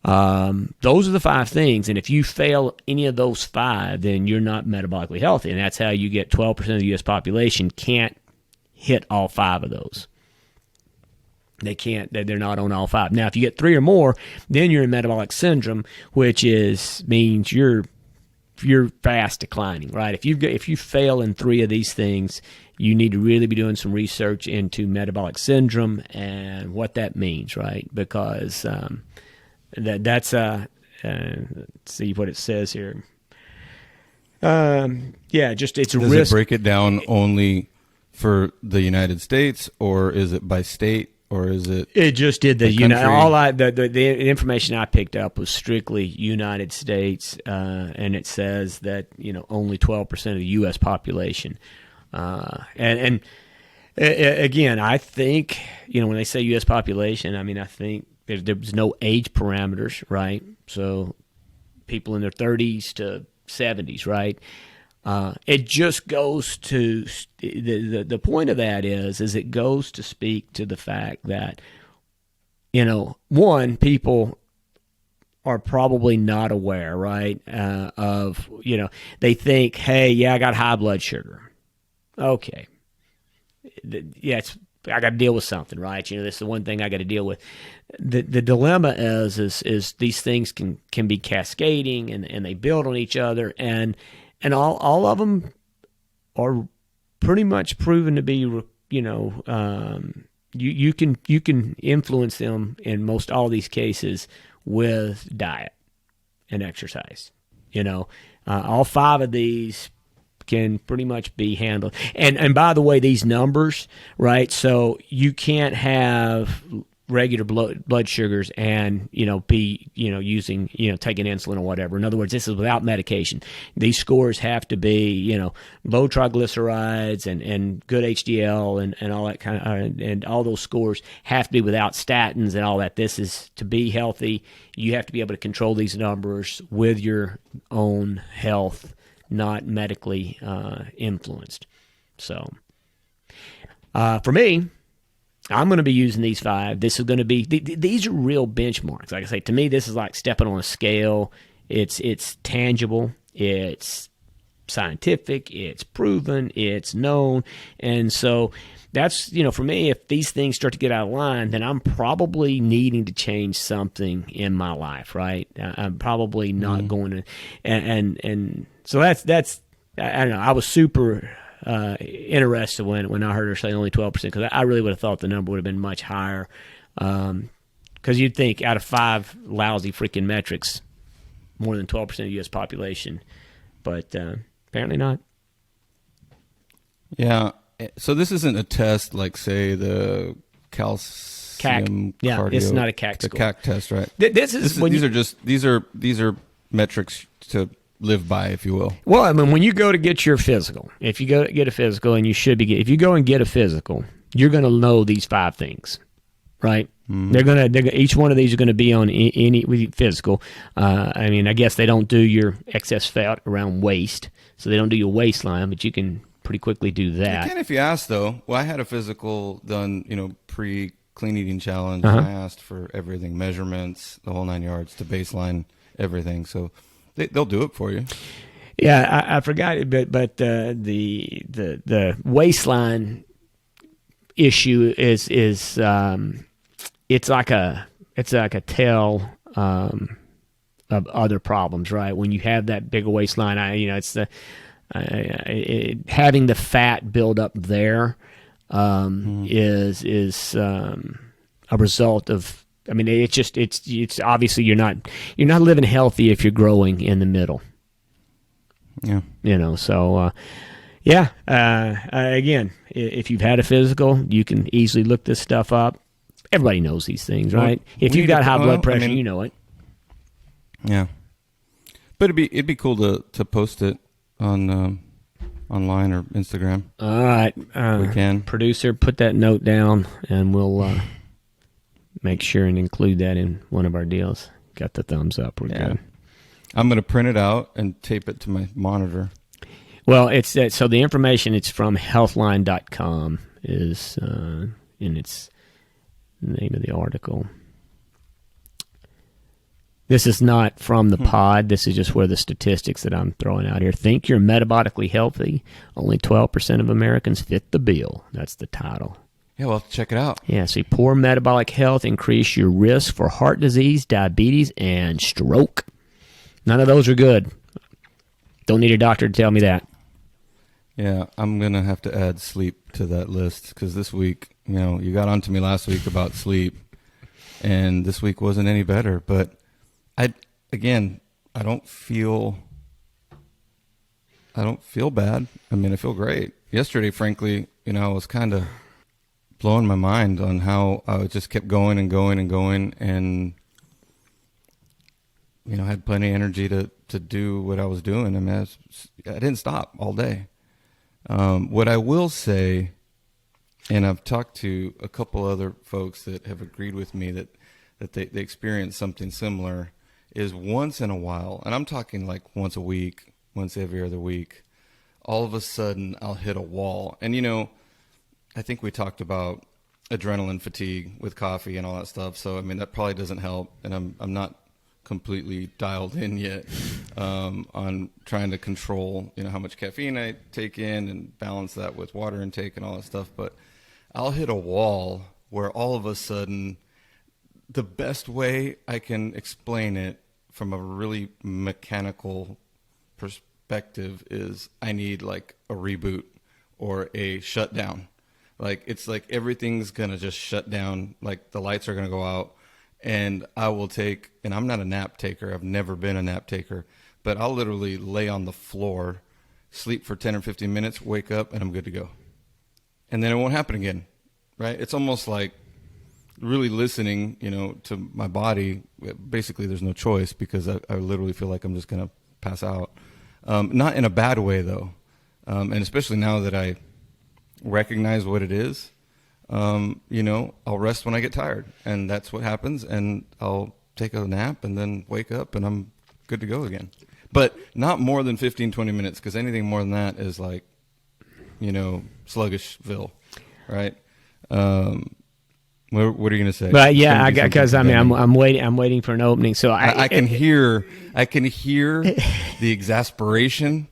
those are the 5 things, and if you fail any of those 5, then you're not metabolically healthy, and that's how you get 12% of the U.S. population can't hit all 5 of those. They can't. They're not on all 5. Now, if you get 3 or more, then you're in metabolic syndrome, which means you're fast declining, right? If you fail in 3 of these things, you need to really be doing some research into metabolic syndrome and what that means, right? Because that's let's see what it says here. It's a risk. Does it break it down only for the United States, or is it by state? Or is it? It just did the the information I picked up was strictly United States, and it says that only 12% of the U.S. population, and again, I think when they say U.S. population, I think there's no age parameters, right? So people in their 30s to 70s, right? It just goes to the point of that is it goes to speak to the fact that people are probably not aware, right? Of they think, hey, yeah, I got high blood sugar. Okay, yeah, I got to deal with something, right? This is the one thing I got to deal with. The dilemma is these things can be cascading and they build on each other, and all of them are pretty much proven to be, you can influence them in most all these cases with diet and exercise. All 5 of these can pretty much be handled. And by the way, these numbers, right? So you can't have regular blood sugars and be using taking insulin or whatever. In other words, this is without medication. These scores have to be low triglycerides and good HDL and all that kind of, and all those scores have to be without statins and all that. This is to be healthy. You have to be able to control these numbers with your own health, not medically influenced. So for me, I'm going to be using these 5. This is going to be these are real benchmarks. Like I say, to me, this is like stepping on a scale. It's tangible. It's scientific. It's proven. It's known. And so that's, for me, if these things start to get out of line, then I'm probably needing to change something in my life, right? I'm probably not going to, and so that's I don't know. I was super interested when I heard her say only 12%, because I really would have thought the number would have been much higher. Because you'd think out of 5 lousy freaking metrics, more than 12% of the U.S. population, but apparently not. Yeah. So this isn't a test like, say, the calcium CAC. Yeah, cardio. it's not a CAC the score. CAC test, right? These are metrics to live by, if you will. Well, I mean, when you go to get your physical, if you go get a physical, and you should be, if you go and get a physical, you're going to know these 5 things, right? Mm-hmm. They're gonna each one of these are going to be on any physical. I mean, I guess they don't do your excess fat around waist, so they don't do your waistline, but you can pretty quickly do that. You can if you ask, though. Well, I had a physical done, pre-clean eating challenge. And I asked for everything, measurements, the whole 9 yards to baseline, everything. So they'll do it for you. Yeah, I forgot it, but the waistline issue is it's like a tell of other problems, right? When you have that bigger waistline, it's the having the fat build up there is a result of. I mean, it's obviously you're not living healthy if you're growing in the middle. Yeah. So again, if you've had a physical, you can easily look this stuff up. Everybody knows these things, right? Well, if you've got high blood pressure, you know it. Yeah. But it'd be cool to post it on online or Instagram. All right. We can. Producer, put that note down, and we'll make sure and include that in one of our deals. Got the thumbs up. We're good. I'm going to print it out and tape it to my monitor. Well, it's so the information, it's from healthline.com is and it's the name of the article. This is not from the pod. This is just where the statistics that I'm throwing out here. Think you're metabolically healthy? Only 12% of Americans fit the bill. That's the title. Yeah, well, check it out. Yeah, see, poor metabolic health increase your risk for heart disease, diabetes, and stroke. None of those are good. Don't need a doctor to tell me that. Yeah, I'm going to have to add sleep to that list, because this week, you got on to me last week about sleep, and this week wasn't any better. But I don't feel bad. I mean, I feel great. Yesterday, frankly, I was kind of blowing my mind on how I just kept going and going and going, and had plenty of energy to do what I was doing. I mean, I didn't stop all day. What I will say, and I've talked to a couple other folks that have agreed with me that they experience something similar, is once in a while, and I'm talking like once a week, once every other week, all of a sudden I'll hit a wall. And, I think we talked about adrenaline fatigue with coffee and all that stuff. So, I mean, that probably doesn't help. And I'm not completely dialed in yet on trying to control, how much caffeine I take in and balance that with water intake and all that stuff. But I'll hit a wall where all of a sudden, the best way I can explain it from a really mechanical perspective is I need like a reboot or a shutdown. Like, it's like everything's going to just shut down. Like, the lights are going to go out, and I will take, and I'm not a nap taker. I've never been a nap taker, but I'll literally lay on the floor, sleep for 10 or 15 minutes, wake up, and I'm good to go. And then it won't happen again, right? It's almost like really listening, to my body. Basically, there's no choice, because I literally feel like I'm just going to pass out. Not in a bad way, though. And especially now that I recognize what it is, I'll rest when I get tired, and that's what happens, and I'll take a nap and then wake up and I'm good to go again. But not more than 15, 20 minutes, because anything more than that is like, sluggishville, right? What are you going to say? But yeah, because I'm waiting for an opening. So I can hear the exasperation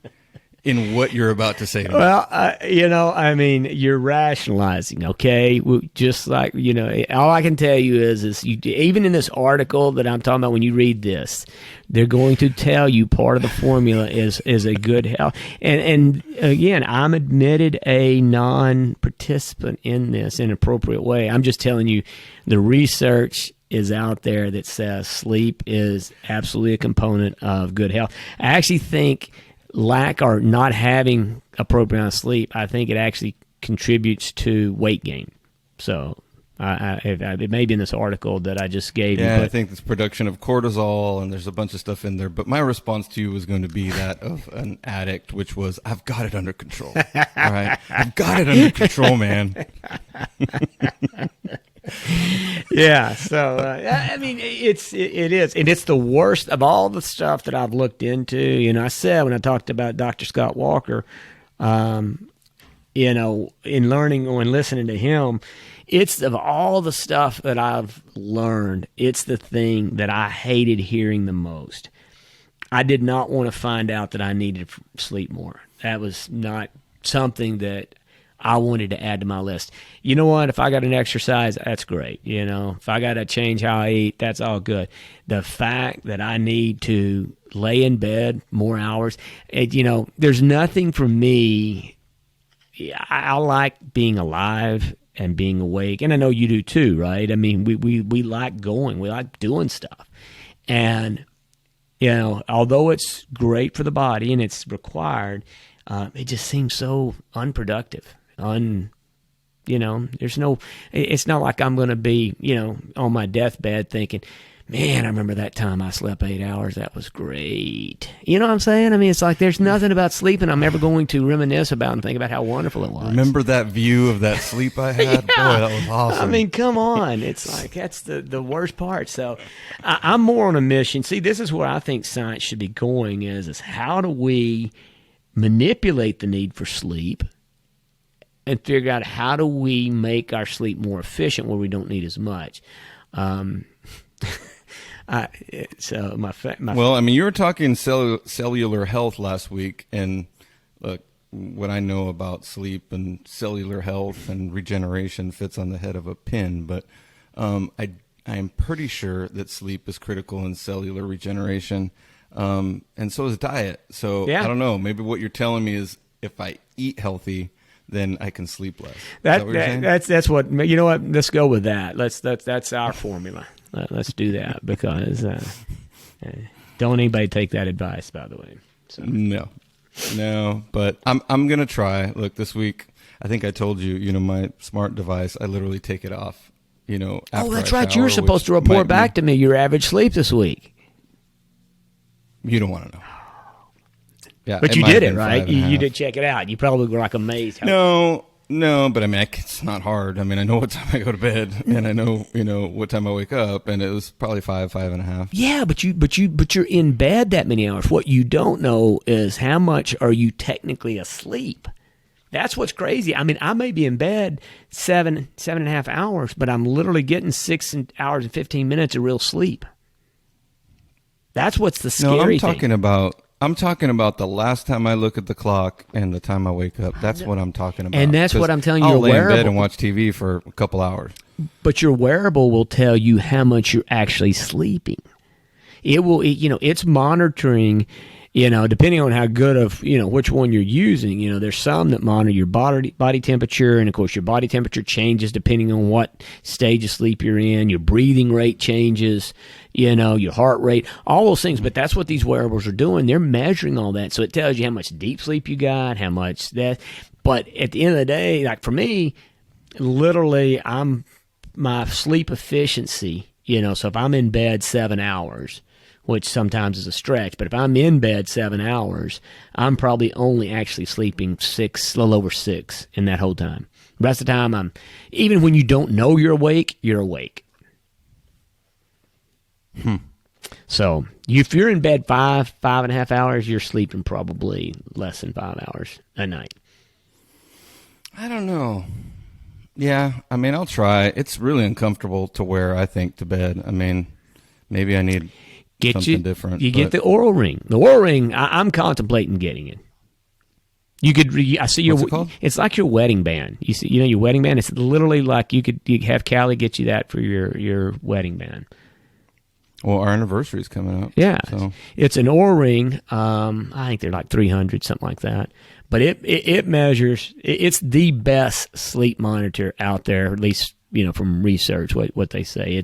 in what you're about to say to me. Well, you're rationalizing, okay? Just like, all I can tell you is even in this article that I'm talking about, when you read this, they're going to tell you part of the formula is a good health. And again, I'm admitted a non-participant in this in an appropriate way. I'm just telling you the research is out there that says sleep is absolutely a component of good health. I actually think lack or not having appropriate amount of sleep, I think it actually contributes to weight gain. So it may be in this article that I just gave you. Yeah, I think it's production of cortisol, and there's a bunch of stuff in there. But my response to you was going to be that of an addict, which was, I've got it under control. All right? I've got it under control, man. Yeah, so it is, and it's the worst of all the stuff that I've looked into. I said when I talked about Dr. Scott Walker, in learning or in listening to him, it's of all the stuff that I've learned, it's the thing that I hated hearing the most. I did not want to find out that I needed to sleep more. That was not something that I wanted to add to my list. You know what? If I got an exercise, that's great. If I got to change how I eat, that's all good. The fact that I need to lay in bed more hours, there's nothing for me. I like being alive and being awake, and I know you do too, right? I mean, we like going, we like doing stuff, and although it's great for the body and it's required, it just seems so unproductive. There's no, it's not like I'm going to be, on my deathbed thinking, man, I remember that time I slept 8 hours. That was great. You know what I'm saying? I mean, it's like there's nothing about sleeping I'm ever going to reminisce about and think about how wonderful it was. Remember that view of that sleep I had? Yeah. Boy, that was awesome. I mean, come on. It's like that's the worst part. So I'm more on a mission. See, this is where I think science should be going is how do we manipulate the need for sleep and figure out how do we make our sleep more efficient where we don't need as much. Well, I mean, you were talking cellular health last week, and look, what I know about sleep and cellular health and regeneration fits on the head of a pin, but I am pretty sure that sleep is critical in cellular regeneration, and so is diet. So yeah. I don't know. Maybe what you're telling me is if I eat healthy, then I can sleep less. That's what you know. What? Let's go with that. That's our formula. Let's do that because don't anybody take that advice. By the way, so. No. But I'm gonna try. Look, this week I think I told you. My smart device. I literally take it off. After that's I right. shower, You're supposed to report back to me your average sleep this week. You don't want to know. Yeah, but you did it, right? You did check it out. You probably were like amazed. No, but I mean, it's not hard. I mean, I know what time I go to bed, and I know, what time I wake up, and it was probably 5.5. Yeah, but you're in bed that many hours. What you don't know is how much are you technically asleep. That's what's crazy. I mean, I may be in bed 7.5 hours, but I'm literally getting 6 hours and 15 minutes of real sleep. That's what's the scary thing. I'm talking about the last time I look at the clock and the time I wake up. That's what I'm talking about. And that's what I'm telling you. I'll lay in bed and watch TV for a couple hours. But your wearable will tell you how much you're actually sleeping. It will, it's monitoring, depending on how good of, which one you're using. There's some that monitor your body temperature. And, of course, your body temperature changes depending on what stage of sleep you're in. Your breathing rate changes, your heart rate, all those things. But that's what these wearables are doing. They're measuring all that. So it tells you how much deep sleep you got, how much that. But at the end of the day, like for me, literally, my sleep efficiency, so if I'm in bed 7 hours, which sometimes is a stretch, but if I'm in bed 7 hours, I'm probably only actually sleeping a little over 6 in that whole time. The rest of the time, even when you don't know you're awake, you're awake. So if you're in bed 5.5 hours, you're sleeping probably less than 5 hours a night. I don't know. Yeah, I mean, I'll try. It's really uncomfortable to wear, I think, to bed. I mean, maybe I need something different. You get the Oral Ring. The Oral Ring, I'm contemplating getting it. You could. I see your. What's it called? It's like your wedding band. You see, your wedding band. It's literally like you have Callie get you that for your wedding band. Well, our anniversary is coming up. Yeah, so it's an Oura Ring. I think they're like $300, something like that. But it measures. It's the best sleep monitor out there, at least from research. What they say,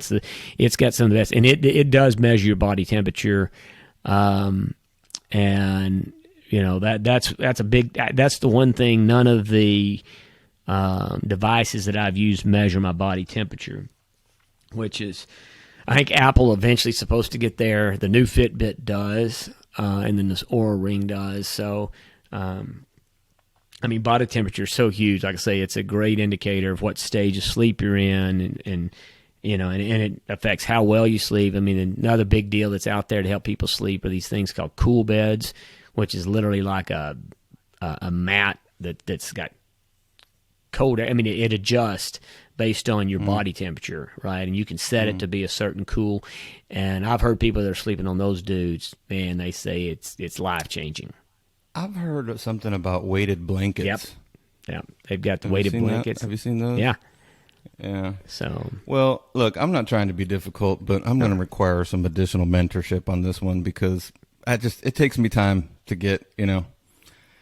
it's got some of the best, and it does measure your body temperature, and that's a big. That's the one thing. None of the devices that I've used measure my body temperature, which is. I think Apple eventually is supposed to get there. The new Fitbit does, and then this Oura Ring does. So, body temperature is so huge. Like I say, it's a great indicator of what stage of sleep you're in, and it affects how well you sleep. Another big deal that's out there to help people sleep are these things called cool beds, which is literally like a mat that's got cold air. It adjusts based on your body temperature, right? And you can set it to be a certain cool. And I've heard people that are sleeping on those dudes, man, they say it's life-changing. I've heard of something about weighted blankets. Yep. They've got the weighted blankets. Have you seen those? Yeah. Yeah. So. Well, look, I'm not trying to be difficult, but I'm going to require some additional mentorship on this one because it takes me time to get,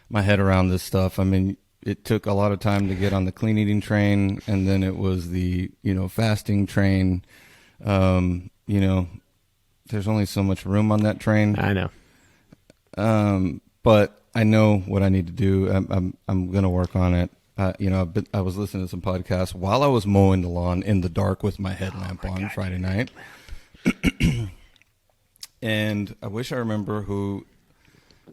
my head around this stuff. It took a lot of time to get on the clean eating train, and then it was the, fasting train. There's only so much room on that train. I know. But I know what I need to do. I'm going to work on it. I was listening to some podcasts while I was mowing the lawn in the dark with my headlamp on Friday night. And I wish I remember who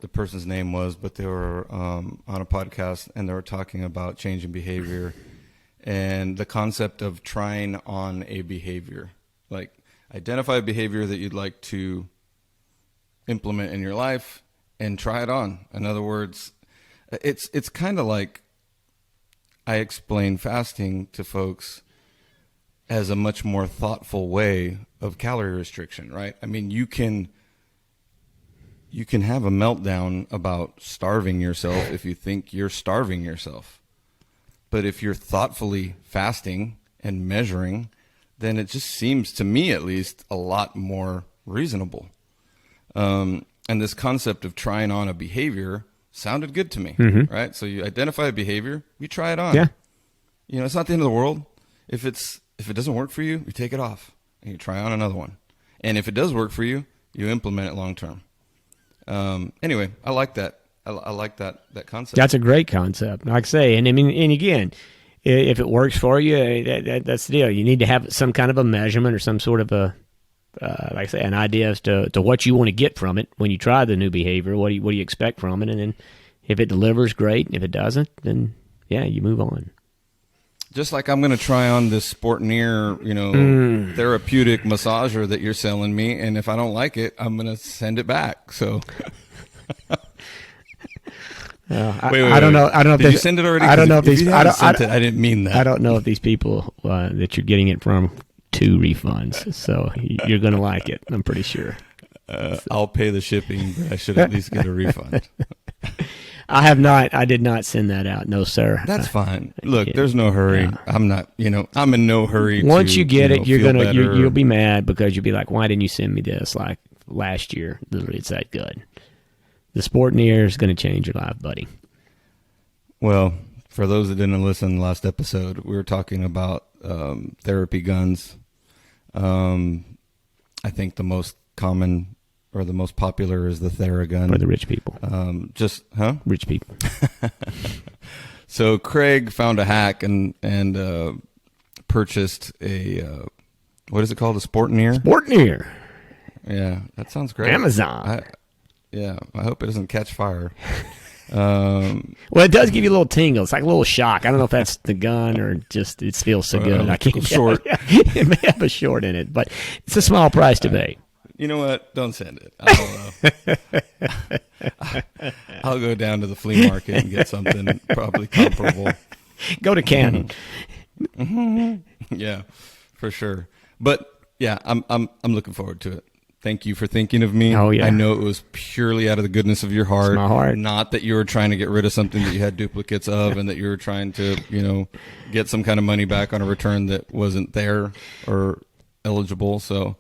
the person's name was, but they were on a podcast and they were talking about changing behavior and the concept of trying on a behavior. Like, identify a behavior that you'd like to implement in your life and try it on. In other words, it's kind of like I explain fasting to folks as a much more thoughtful way of calorie restriction, right? You can have a meltdown about starving yourself if you think you're starving yourself. But if you're thoughtfully fasting and measuring, then it just seems, to me at least, a lot more reasonable. And this concept of trying on a behavior sounded good to me, right? So you identify a behavior, you try it on. Yeah. It's not the end of the world. If it doesn't work for you, you take it off and you try on another one. And if it does work for you, you implement it long term. Anyway, I like that. I like that concept. That's a great concept. Like I say, and again, if it works for you, that's the deal. You need to have some kind of a measurement or some sort of like I say, an idea as to what you want to get from it when you try the new behavior. What do you expect from it? And then if it delivers, great. And if it doesn't, then yeah, you move on. Just like I'm going to try on this Sportneer, therapeutic massager that you're selling me, and if I don't like it, I'm going to send it back. So, I don't know. Did you send it already? I don't know if these. I didn't mean that. I don't know if these people that you're getting it from two refunds. So you're going to like it. I'm pretty sure. I'll pay the shipping, but I should at least get a refund. I have not. I did not send that out. No, sir. That's fine. Look, there's no hurry. Yeah. I'm not. I'm in no hurry. Once you get it, you'll be mad because you'll be like, why didn't you send me this like last year? Literally, it's that good. The Sportneer is going to change your life, buddy. Well, for those that didn't listen to the last episode, we were talking about therapy guns. I think the most common or the most popular is the Theragun. For the rich people. Rich people. So Craig found a hack and purchased a, what is it called? A Sportneer? Sportneer. Yeah, that sounds great. Amazon. I hope it doesn't catch fire. Well, it does give you a little tingle. It's like a little shock. I don't know if that's the gun or just it feels so good. I can't short. It may have a short in it, but it's a small price to pay. You know what? Don't send it. I'll go down to the flea market and get something probably comparable. Go to Canton. Yeah, for sure. But yeah, I'm looking forward to it. Thank you for thinking of me. Oh, yeah. I know it was purely out of the goodness of your heart. It's my heart. Not that you were trying to get rid of something that you had duplicates of and that you were trying to, get some kind of money back on a return that wasn't there or eligible. So,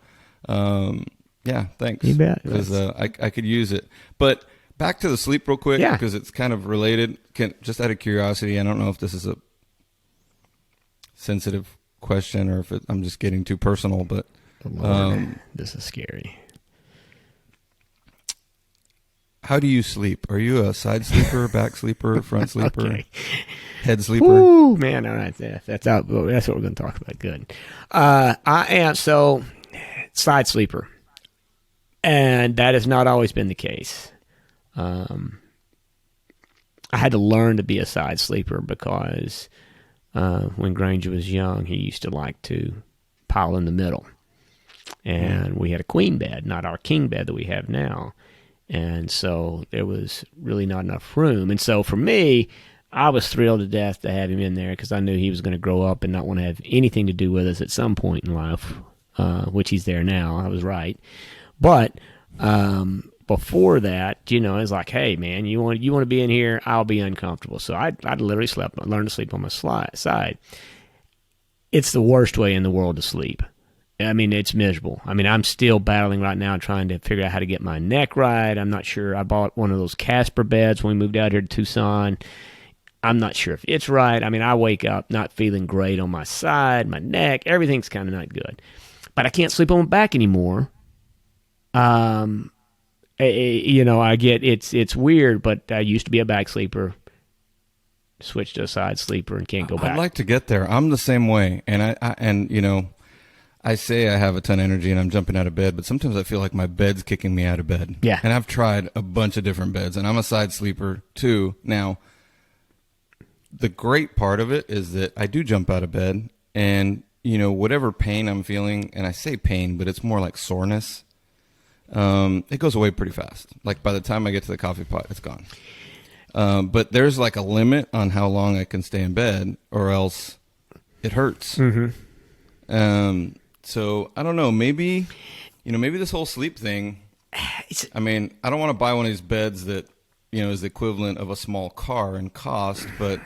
yeah, thanks. You bet. Because I could use it. But back to the sleep real quick, because it's kind of related. Just out of curiosity, I don't know if this is a sensitive question or if I'm just getting too personal, but this is scary. How do you sleep? Are you a side sleeper, back sleeper, front sleeper, Okay. head sleeper? Ooh, man, all right, that's out. That's what we're going to talk about. Good. I am side sleeper, and that has not always been the case. I had to learn to be a side sleeper because when Granger was young, he used to like to pile in the middle. And we had a queen bed, not our king bed that we have now. And so there was really not enough room. And so for me, I was thrilled to death to have him in there because I knew he was going to grow up and not want to have anything to do with us at some point in life, which he's there now. I was right. But before that, it was like, hey, man, you want to be in here? I'll be uncomfortable. So I literally learned to sleep on my side. It's the worst way in the world to sleep. I mean, it's miserable. I mean, I'm still battling right now trying to figure out how to get my neck right. I'm not sure. I bought one of those Casper beds when we moved out here to Tucson. I'm not sure if it's right. I mean, I wake up not feeling great on my side, my neck. Everything's kind of not good. But I can't sleep on my back anymore. I get it's weird, but I used to be a back sleeper. Switched to a side sleeper and can't go back. I'd like to get there. I'm the same way. And I say I have a ton of energy and I'm jumping out of bed, but sometimes I feel like my bed's kicking me out of bed. Yeah. And I've tried a bunch of different beds, and I'm a side sleeper too. Now, the great part of it is that I do jump out of bed, and, whatever pain I'm feeling, and I say pain, but it's more like soreness, it goes away pretty fast. Like by the time I get to the coffee pot, it's gone. But there's like a limit on how long I can stay in bed or else it hurts. Mm-hmm. So I don't know, maybe this whole sleep thing, I mean, I don't want to buy one of these beds that, is the equivalent of a small car in cost, but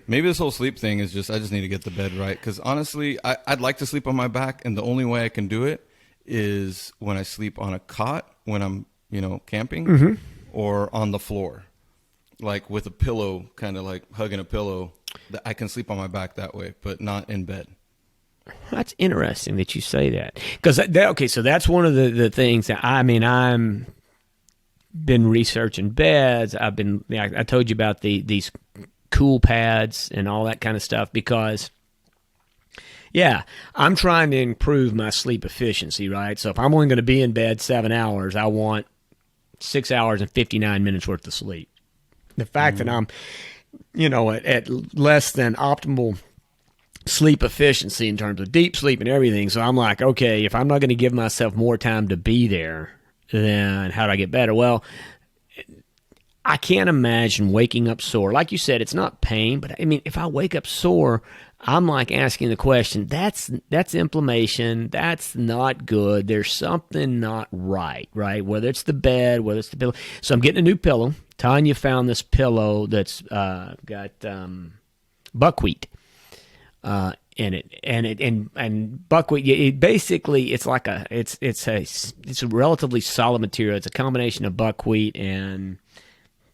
maybe this whole sleep thing is I just need to get the bed right. Because honestly, I'd like to sleep on my back, and the only way I can do it is when I sleep on a cot when I'm, camping, or on the floor, like with a pillow, kind of like hugging a pillow. That I can sleep on my back that way, but not in bed. That's interesting that you say that. Because, so that's one of the things that, I'm been researching beds. I told you about these cool pads and all that kind of stuff because, I'm trying to improve my sleep efficiency, right? So if I'm only going to be in bed 7 hours, I want 6 hours and 59 minutes worth of sleep. The fact that I'm, at less than optimal sleep efficiency in terms of deep sleep and everything. So I'm like, okay, if I'm not going to give myself more time to be there, then how do I get better? Well, I can't imagine waking up sore. Like you said, it's not pain, but I mean, if I wake up sore, I'm like asking the question, that's inflammation. That's not good. There's something not right? Whether it's the bed, whether it's the pillow. So I'm getting a new pillow. Tanya found this pillow that's got buckwheat in it, and buckwheat. It basically it's like it's a relatively solid material. It's a combination of buckwheat and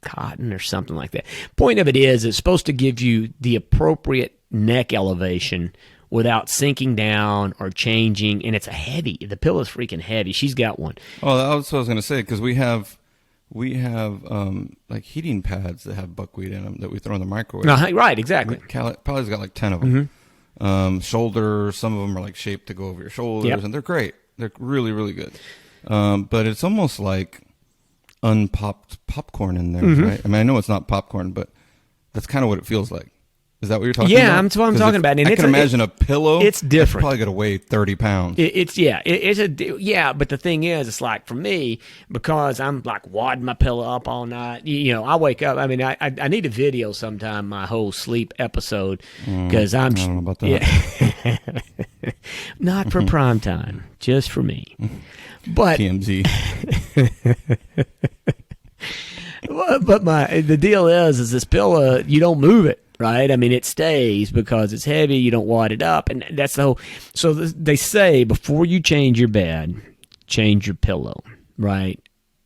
cotton or something like that. Point of it is, it's supposed to give you the appropriate neck elevation without sinking down or changing. And it's the pillow's freaking heavy. She's got one. Oh, that's what I was going to say, because we have like heating pads that have buckwheat in them that we throw in the microwave. Right, exactly. Probably's got like 10 of them. Shoulders, some of them are like shaped to go over your shoulders, and they're great. They're really, really good. But it's almost like unpopped popcorn in there, right? I mean, I know it's not popcorn, but that's kind of what it feels like. Is that what you're talking Yeah, about? that's what I'm talking about. And I can imagine a pillow. It's different. It's probably going to weigh 30 pounds. But the thing is, it's like for me, because I'm like wadding my pillow up all night, I wake up. I mean, I need a video sometime, my whole sleep episode, because I don't know about that. Yeah, not for prime time, just for me. But TMZ. But the deal is this pillow, you don't move it, right? I mean, it stays because it's heavy. You don't wad it up, and that's the whole. So they say before you change your bed, change your pillow, right?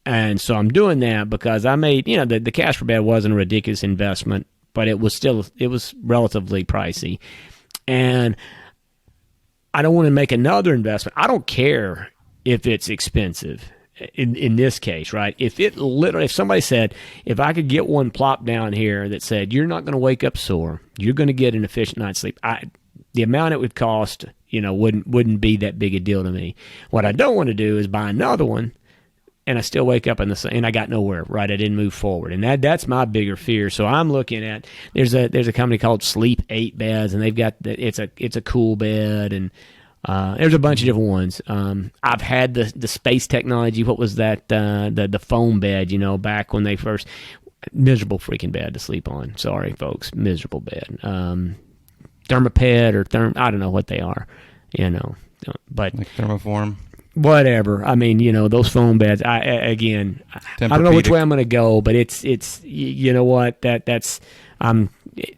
And so I'm doing that because I made, the Casper bed wasn't a ridiculous investment, but it was relatively pricey, and I don't want to make another investment. I don't care if it's expensive. In this case, right? If somebody said, if I could get one plop down here that said, you're not going to wake up sore, you're going to get an efficient night's sleep, the amount it would cost, wouldn't be that big a deal to me. What I don't want to do is buy another one, and I still wake up and I got nowhere, right? I didn't move forward, and that's my bigger fear. So I'm looking at there's a company called Sleep 8 Beds, and they've got it's a cool bed, and there's a bunch of different ones. I've had the space technology. What was that? The foam bed, back when they first. Miserable freaking bed to sleep on. Sorry, folks. Miserable bed. Thermoped or I don't know what they are, but. Like thermoform? Whatever. I mean, those foam beds, I don't know which way I'm going to go, but it's you know what? That's. And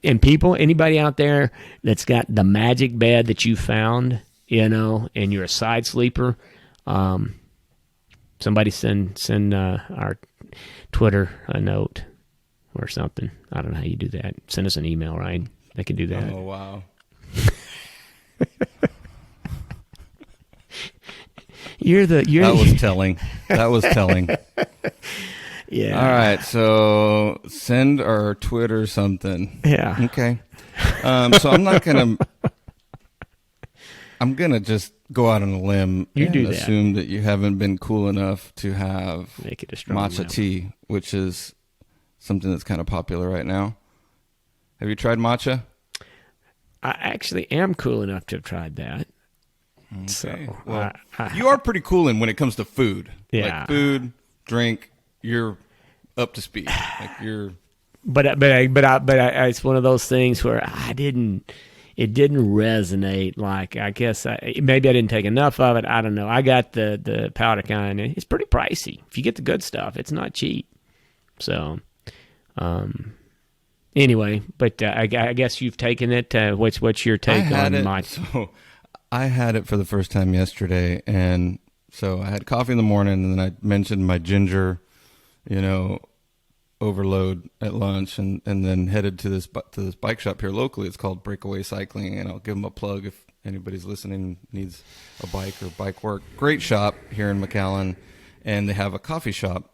anybody out there that's got the magic bed that you found, and you're a side sleeper, somebody send our Twitter a note or something. I don't know how you do that. Send us an email, right? They can do that. Oh, wow. That was telling. That was telling. Yeah. All right. So send our Twitter something. Yeah. Okay. So I'm gonna just go out on a limb and assume that you haven't been cool enough to have matcha tea, which is something that's kind of popular right now. Have you tried matcha? I actually am cool enough to have tried that. Okay. So, well, you are pretty cool when it comes to food. Yeah. Like food, drink, you're up to speed. Like you're. But it's one of those things where it didn't resonate. Like, I guess maybe I didn't take enough of it. I don't know. I got the powder kind. It's pretty pricey. If you get the good stuff, it's not cheap. So, anyway, but I guess you've taken it. What's your take on my? So I had it for the first time yesterday, and so I had coffee in the morning, and then I mentioned my ginger, overload at lunch, and then headed to this bike shop here locally. It's called Breakaway Cycling, and I'll give them a plug if anybody's listening needs a bike or bike work. Great shop here in McAllen, and they have a coffee shop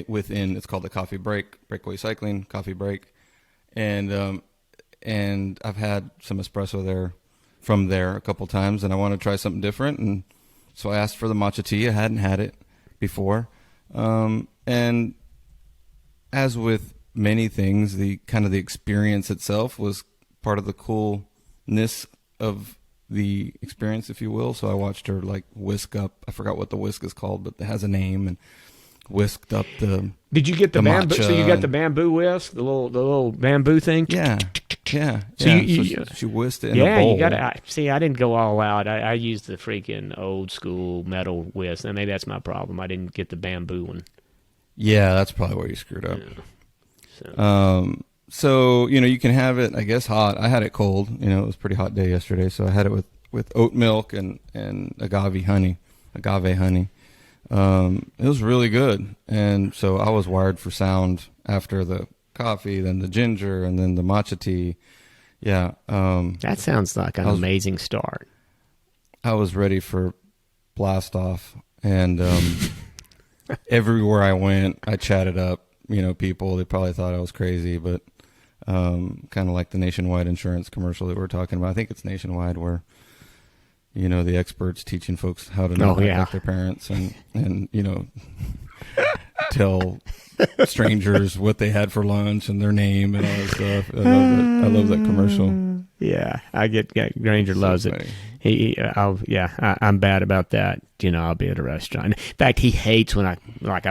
within. It's called the Coffee Break, Breakaway Cycling Coffee Break, and I've had some espresso from there a couple times, and I want to try something different, and so I asked for the matcha tea. I hadn't had it before, and as with many things, the experience itself was part of the coolness of the experience, if you will. So I watched her whisk up. I forgot what the whisk is called, but it has a name, and whisked up the. Did you get the bamboo? matcha. So you got the bamboo whisk, the little bamboo thing. Yeah. So she whisked it in a bowl. You got to see. I didn't go all out. I used the freaking old school metal whisk, and maybe that's my problem. I didn't get the bamboo one. Yeah, that's probably where you screwed up. Yeah. So you can have it, I guess, hot. I had it cold. It was a pretty hot day yesterday, so I had it with oat milk and agave honey. It was really good, and so I was wired for sound after the coffee, then the ginger, and then the matcha tea. Yeah. That sounds like an amazing start. I was ready for blast off, and everywhere I went, I chatted up, people. They probably thought I was crazy, but kind of like the Nationwide insurance commercial that we're talking about. I think it's Nationwide, where the experts teaching folks how to not act like their parents, and tell strangers what they had for lunch and their name and all that stuff. I love that commercial. Yeah, Granger loves So it. funny. I'm bad about that. I'll be at a restaurant. In fact, he hates when I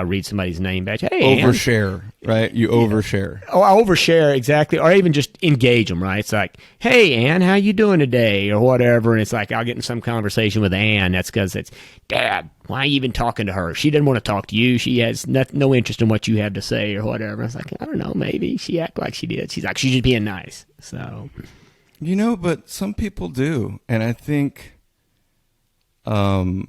read somebody's name back. Hey, Ann. Overshare, right? You overshare. Oh, I overshare, exactly. Or even just engage them, right? It's like, hey, Ann, how you doing today? Or whatever. And it's like, I'll get in some conversation with Ann. That's because it's, Dad, why are you even talking to her? She doesn't want to talk to you. She has no interest in what you have to say or whatever. I was like, I don't know, maybe. She act like she did. She's like, she's just being nice. So... But some people do, and I think, I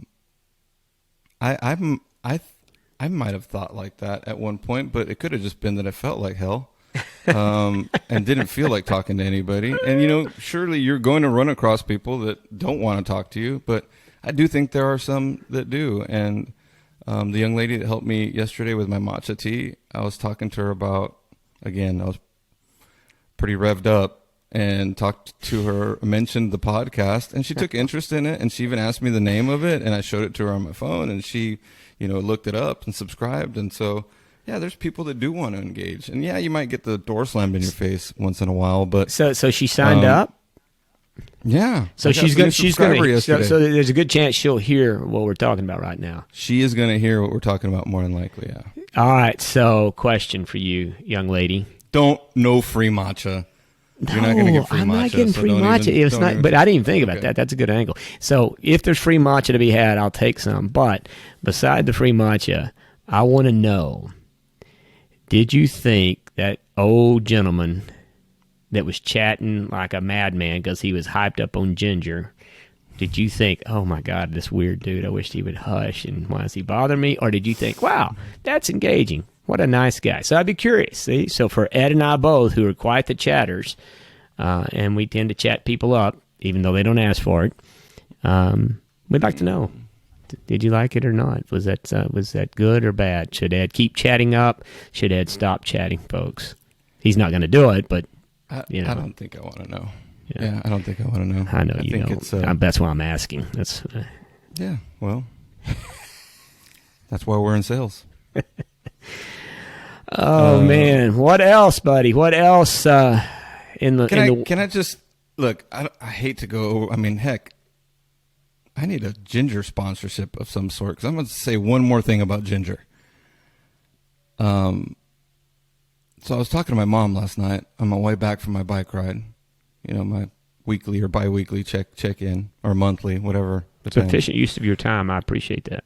might have thought like that at one point, but it could have just been that I felt like hell, and didn't feel like talking to anybody. And surely you're going to run across people that don't want to talk to you, but I do think there are some that do. And the young lady that helped me yesterday with my matcha tea, I was talking to her about, again, I was pretty revved up. And talked to her, mentioned the podcast, and she took interest in it, and she even asked me the name of it, and I showed it to her on my phone, and she, looked it up and subscribed. And so, yeah, there's people that do want to engage. And yeah, you might get the door slammed in your face once in a while, but So she signed up? Yeah. So she's going to, so there's a good chance she'll hear what we're talking about right now. she is going to hear what we're talking about more than likely, yeah. All right, so question for you, young lady. No free matcha. You're not going to get free matcha. I'm not getting so free don't matcha. even- It's don't not, even- but I didn't even think about Okay. that. That's a good angle. So if there's free matcha to be had, I'll take some. But beside the free matcha, I want to know, did you think that old gentleman that was chatting like a madman because he was hyped up on ginger, did you think, oh my God, this weird dude, I wish he would hush, and why does he bother me? Or did you think, wow, that's engaging. What a nice guy. So I'd be curious. See? So for Ed and I both, who are quite the chatters, and we tend to chat people up, even though they don't ask for it, we'd like to know, did you like it or not? Was that good or bad? Should Ed keep chatting up? Should Ed stop chatting, folks? He's not going to do it, but, I don't think I want to know. Yeah. Yeah, I don't think I want to know. I know you think don't. it's, That's why I'm asking. That's yeah, well, that's why we're in sales. Oh man, what else, buddy? What else in the? Can I just look? I hate to go. I mean, heck, I need a ginger sponsorship of some sort, because I'm going to say one more thing about ginger. So I was talking to my mom last night on my way back from my bike ride. My weekly or biweekly check in, or monthly, whatever. It's efficient use of your time. I appreciate that.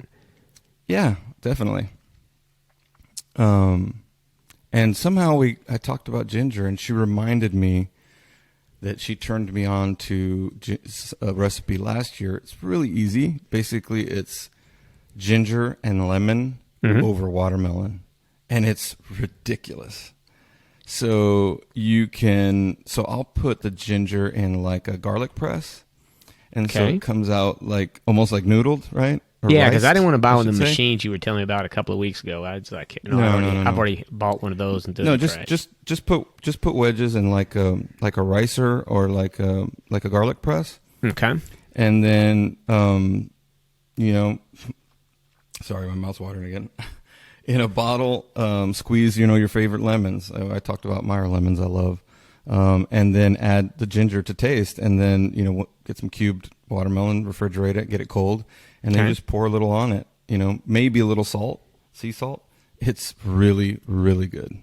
Yeah, definitely. And somehow I talked about ginger, and she reminded me that she turned me on to a recipe last year. It's really easy. Basically, it's ginger and lemon over watermelon, and it's ridiculous. So I'll put the ginger in like a garlic press, and so it comes out like almost like noodled, right? Yeah, because I didn't want to buy one of the say. machines you were telling me about a couple of weeks ago. I was like, No. I've already bought one of those and just put wedges in like a ricer or like a garlic press. Okay. And then sorry, my mouth's watering again. In a bottle, squeeze your favorite lemons. I talked about Meyer lemons I love. And then add the ginger to taste, and then get some cubed watermelon, refrigerate it, get it cold, and then just pour a little on it. Maybe a little salt, sea salt. It's really, really good.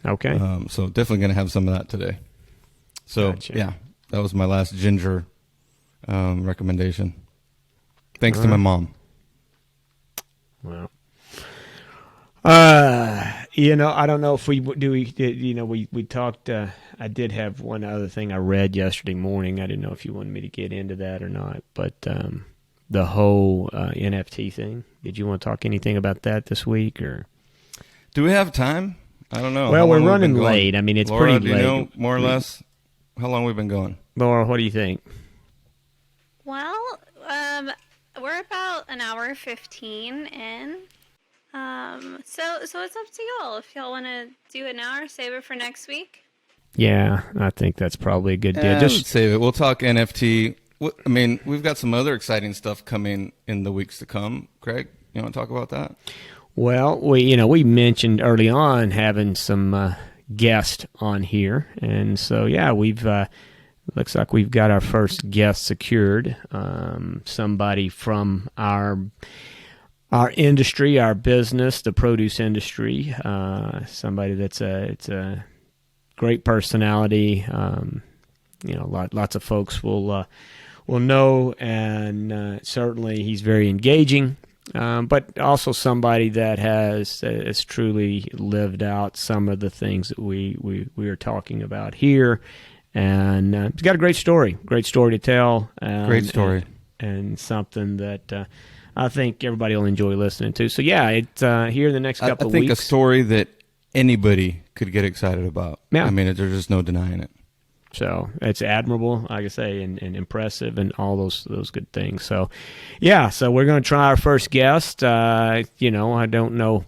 Okay. So definitely going to have some of that today. So Gotcha. yeah, that was my last ginger recommendation. Thanks to my mom. Well, I don't know if we talked. I did have one other thing I read yesterday morning. I didn't know if you wanted me to get into that or not, but the whole NFT thing. Did you want to talk anything about that this week, or? Do we have time? I don't know. Well, How long we're have we been running going? late. I mean, it's Laura, pretty do you late. know more or less how long we've been going? Laura, what do you think? Well, we're about an hour 15 in. So it's up to y'all. If y'all want to do it now or save it for next week. Yeah, I think that's probably a good deal. Just save it. We'll talk NFT. I mean, we've got some other exciting stuff coming in the weeks to come. Craig, you want to talk about that? Well, we mentioned early on having some guests on here, and so we've looks like we've got our first guest secured. Somebody from our industry, our business, the produce industry. Somebody that's it's a great personality. Lots of folks will know, and certainly he's very engaging. But also somebody that has truly lived out some of the things that we are talking about here, and he's got a great story to tell. Great story, and something that I think everybody will enjoy listening to. So it's here in the next couple of weeks. I think a story that anybody could get excited about. Yeah. I mean, there's just no denying it. So it's admirable, like I say, and impressive, and all those good things. So, so we're going to try our first guest. I don't know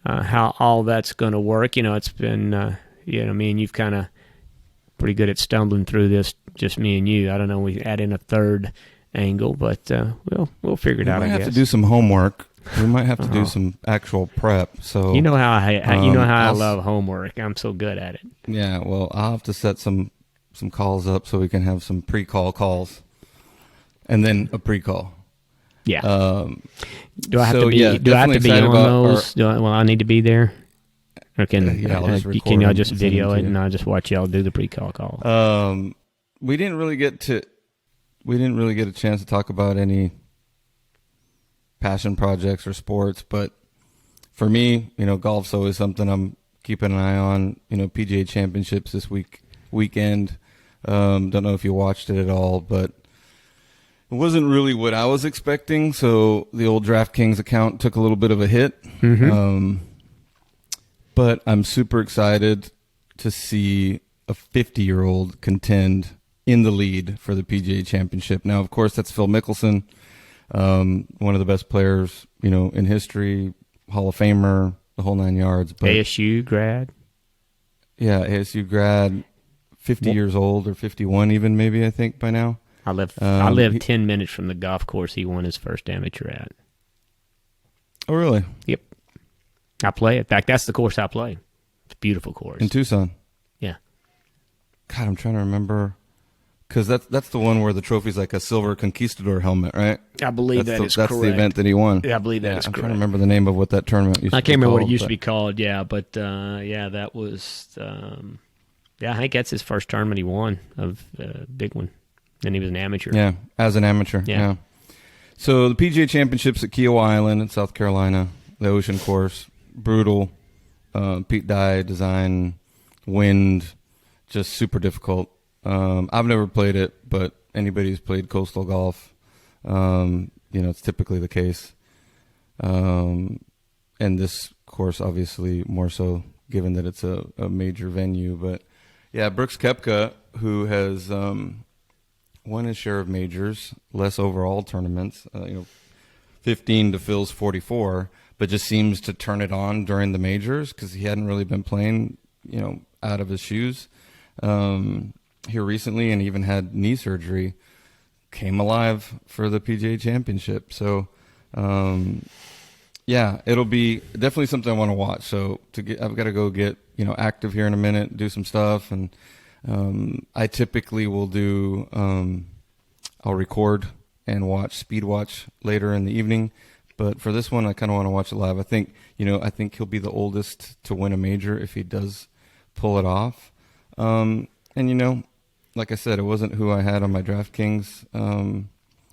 how all that's going to work. It's been, me and you've kind of pretty good at stumbling through this, just me and you. I don't know, we add in a third angle, but we'll figure it out. We might I have guess to do some homework. We might have to do some actual prep. So I love homework. I'm so good at it. Yeah, well, I'll have to set some calls up so we can have some pre-call calls, and then a pre-call. Yeah. Do I have to be? Do I have to be on those? I need to be there. Or can y'all just video it and I'll just watch y'all do the pre-call call? We didn't really get a chance to talk about any passion projects or sports, but for me, golf's always something I'm keeping an eye on. PGA Championships this weekend. Don't know if you watched it at all, but it wasn't really what I was expecting. So the old DraftKings account took a little bit of a hit. Mm-hmm. But I'm super excited to see a 50-year-old contend in the lead for the PGA Championship. Now, of course, that's Phil Mickelson, one of the best players, in history, Hall of Famer, the whole 9 yards. But ASU grad. Yeah, ASU grad. 50 years old, or 51 even, maybe, I think, by now. I live 10 minutes from the golf course he won his first amateur at. Oh, really? Yep. I play it. In fact, that's the course I play. It's a beautiful course. In Tucson? Yeah. God, I'm trying to remember. Because that's the one where the trophy's like a silver conquistador helmet, right? I believe that's correct. That's the event that he won. Yeah, I believe that is correct. I'm trying to remember the name of what that tournament used to be called. I can't remember what it used to be called, but that was... I think that's his first tournament he won, of big one. Then he was an amateur. Yeah, as an amateur. Yeah. So the PGA Championships at Kiowa Island in South Carolina, the ocean course, brutal. Pete Dye design, wind, just super difficult. I've never played it, but anybody who's played coastal golf, it's typically the case. And this course, obviously, more so, given that it's a major venue, but. Yeah, Brooks Koepka, who has won his share of majors, less overall tournaments, 15 to Phil's 44, but just seems to turn it on during the majors because he hadn't really been playing, out of his shoes here recently, and even had knee surgery, came alive for the PGA Championship. So, it'll be definitely something I want to watch. So I've got to go get active here in a minute, do some stuff, and I typically will do. I'll record and watch Speed Watch later in the evening, but for this one, I kind of want to watch it live. I think he'll be the oldest to win a major if he does pull it off. And like I said, it wasn't who I had on my DraftKings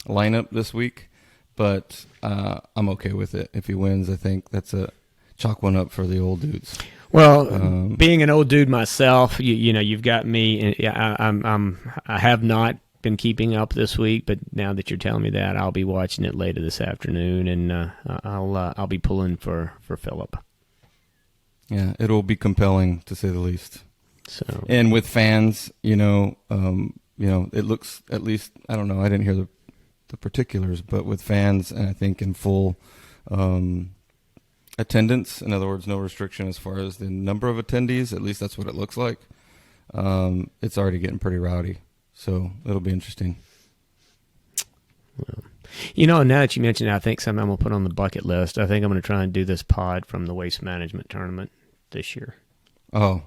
lineup this week. But I'm okay with it. If he wins, I think that's a chalk one up for the old dudes. Well, being an old dude myself, you've got me. I have not been keeping up this week, but now that you're telling me that, I'll be watching it later this afternoon, and I'll be pulling for Phillip. Yeah, it'll be compelling to say the least. So, and with fans, it looks, at least, I don't know, I didn't hear the particulars, but with fans, and I think in full attendance, in other words, no restriction as far as the number of attendees, at least that's what it looks like. It's already getting pretty rowdy, so it'll be interesting. Well, Now that you mentioned it, I think something I'm going to put on the bucket list. I think I'm going to try and do this pod from the waste management tournament this year. Oh,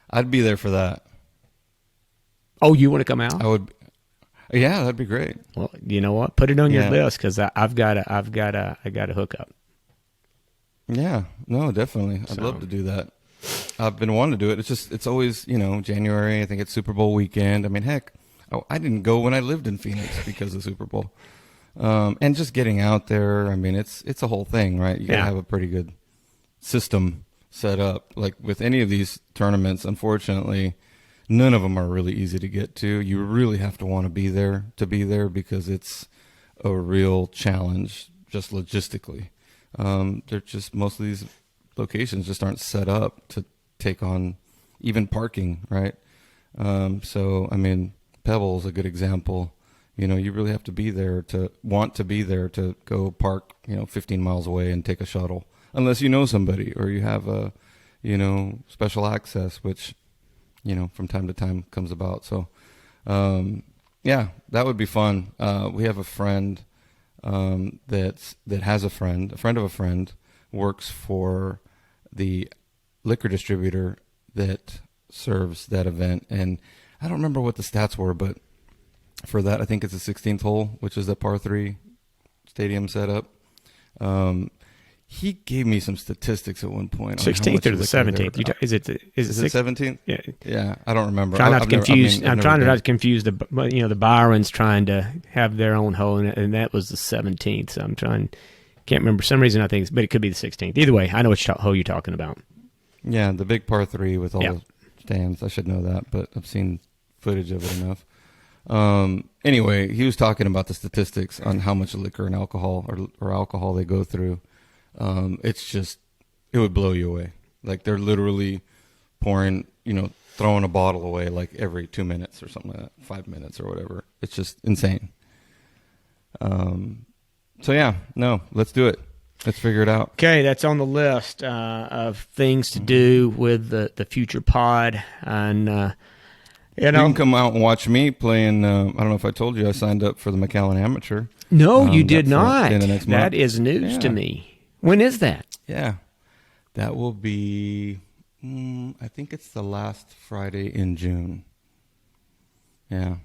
I'd be there for that. Oh, you want to come out? I would. Yeah, that'd be great. Well, you know what? Put it on your list because I got a hookup. Yeah, no, definitely. I'd love to do that. I've been wanting to do it. It's always, January. I think it's Super Bowl weekend. I mean, heck, I didn't go when I lived in Phoenix because of Super Bowl. And just getting out there, I mean, it's a whole thing, right? You got to have a pretty good system set up. Like with any of these tournaments, unfortunately, none of them are really easy to get to. You really have to want to be there because it's a real challenge just logistically. They're just, most of these locations just aren't set up to take on even parking, right? So, I mean, Pebble is a good example. You really have to be there to want to be there to go park, 15 miles away and take a shuttle, unless you know somebody or you have a, special access, which, from time to time comes about. So, yeah, that would be fun. We have a friend that has a friend of a friend works for the liquor distributor that serves that event. And I don't remember what the stats were, but for that, I think it's the 16th hole, which is the par 3 stadium setup. He gave me some statistics at one point. 16th or the 17th? Is it 17th? Yeah, I don't remember. I'm trying not to confuse the Byrons trying to have their own hole, and that was the 17th. So can't remember. For some reason I think, but it could be the 16th. Either way, I know which hole you're talking about. Yeah, the big par 3 with all the stands. I should know that, but I've seen footage of it enough. Anyway, he was talking about the statistics on how much liquor and alcohol or alcohol they go through. It's just, it would blow you away. Like they're literally pouring, throwing a bottle away like every 2 minutes or something like that, 5 minutes or whatever. It's just insane. So yeah, no, let's do it. Let's figure it out. Okay, that's on the list of things to do with the future pod. And, you can come out and watch me playing. I don't know if I told you I signed up for the McAllen Amateur. No, you did not. Next month. That is news to me. When is that? Yeah, that will be, I think it's the last Friday in June. Yeah.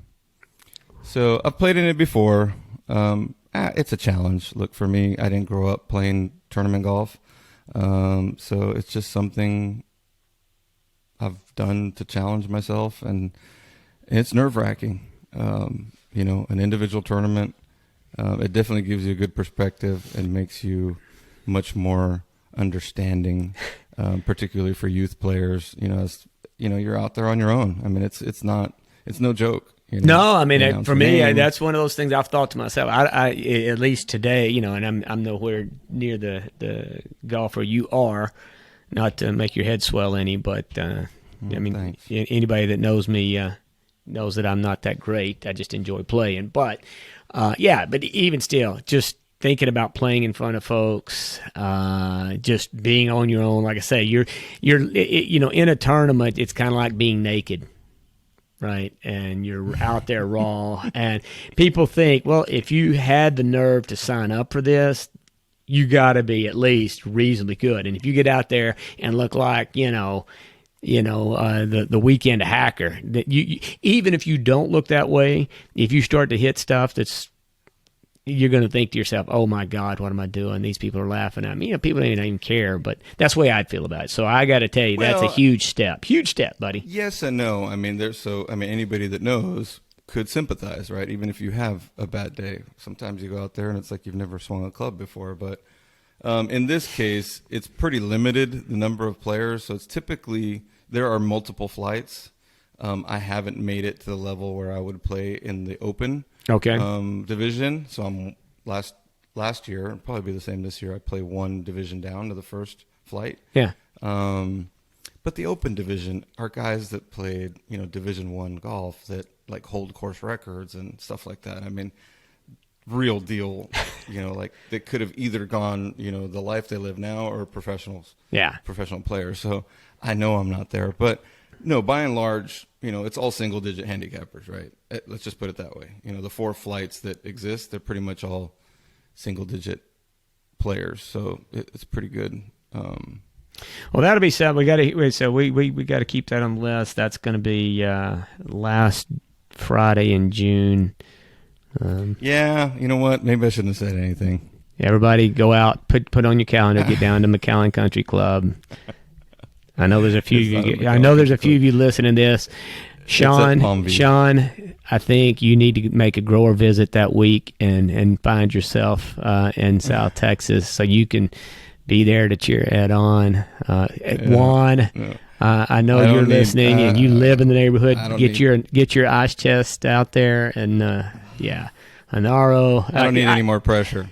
So I've played in it before. It's a challenge. Look, for me, I didn't grow up playing tournament golf. So it's just something I've done to challenge myself, and it's nerve-wracking. An individual tournament, it definitely gives you a good perspective and makes you much more understanding, particularly for youth players. You're out there on your own. I mean, it's no joke. No, I mean, for me, that's one of those things I've thought to myself. I at least today, and I'm nowhere near the golfer you are. Not to make your head swell any, but I mean, thanks. Anybody that knows me knows that I'm not that great. I just enjoy playing. But but even still, just thinking about playing in front of folks, just being on your own. Like I say, you're in a tournament. It's kind of like being naked. Right, and you're out there raw, and people think, well, if you had the nerve to sign up for this, you got to be at least reasonably good. And if you get out there and look like the weekend hacker, that you even if you don't look that way, if you start to hit stuff you're going to think to yourself, oh my God, what am I doing? These people are laughing at me. People don't even care, but that's the way I'd feel about it. So I got to tell you, that's a huge step, buddy. Yes and no. I mean, anybody that knows could sympathize, right? Even if you have a bad day, sometimes you go out there and it's like you've never swung a club before. But in this case, it's pretty limited, the number of players. So it's typically, there are multiple flights. I haven't made it to the level where I would play in the open division. So I'm last year, it'll probably be the same this year. I play one division down to the first flight. Yeah. But the open division are guys that played, Division I golf that like hold course records and stuff like that. I mean, real deal, like they could have either gone, the life they live now or professionals. Yeah. Professional players. So I know I'm not there, but No, by and large, it's all single-digit handicappers, right? Let's just put it that way. The 4 flights that exist, they're pretty much all single-digit players, so it's pretty good. Well, that'll be sad. We got to keep that on the list. That's going to be last Friday in June. Yeah, you know what? Maybe I shouldn't have said anything. Everybody, go out, put on your calendar, get down to McAllen Country Club. I know there's a few of you. I know there's a few of you listening to this. Sean, I think you need to make a grower visit that week and find yourself in South Texas so you can be there to cheer Ed on. Juan, I know you're listening and you live in the neighborhood. Get your ice chest out there and Anaro. I don't need any more pressure.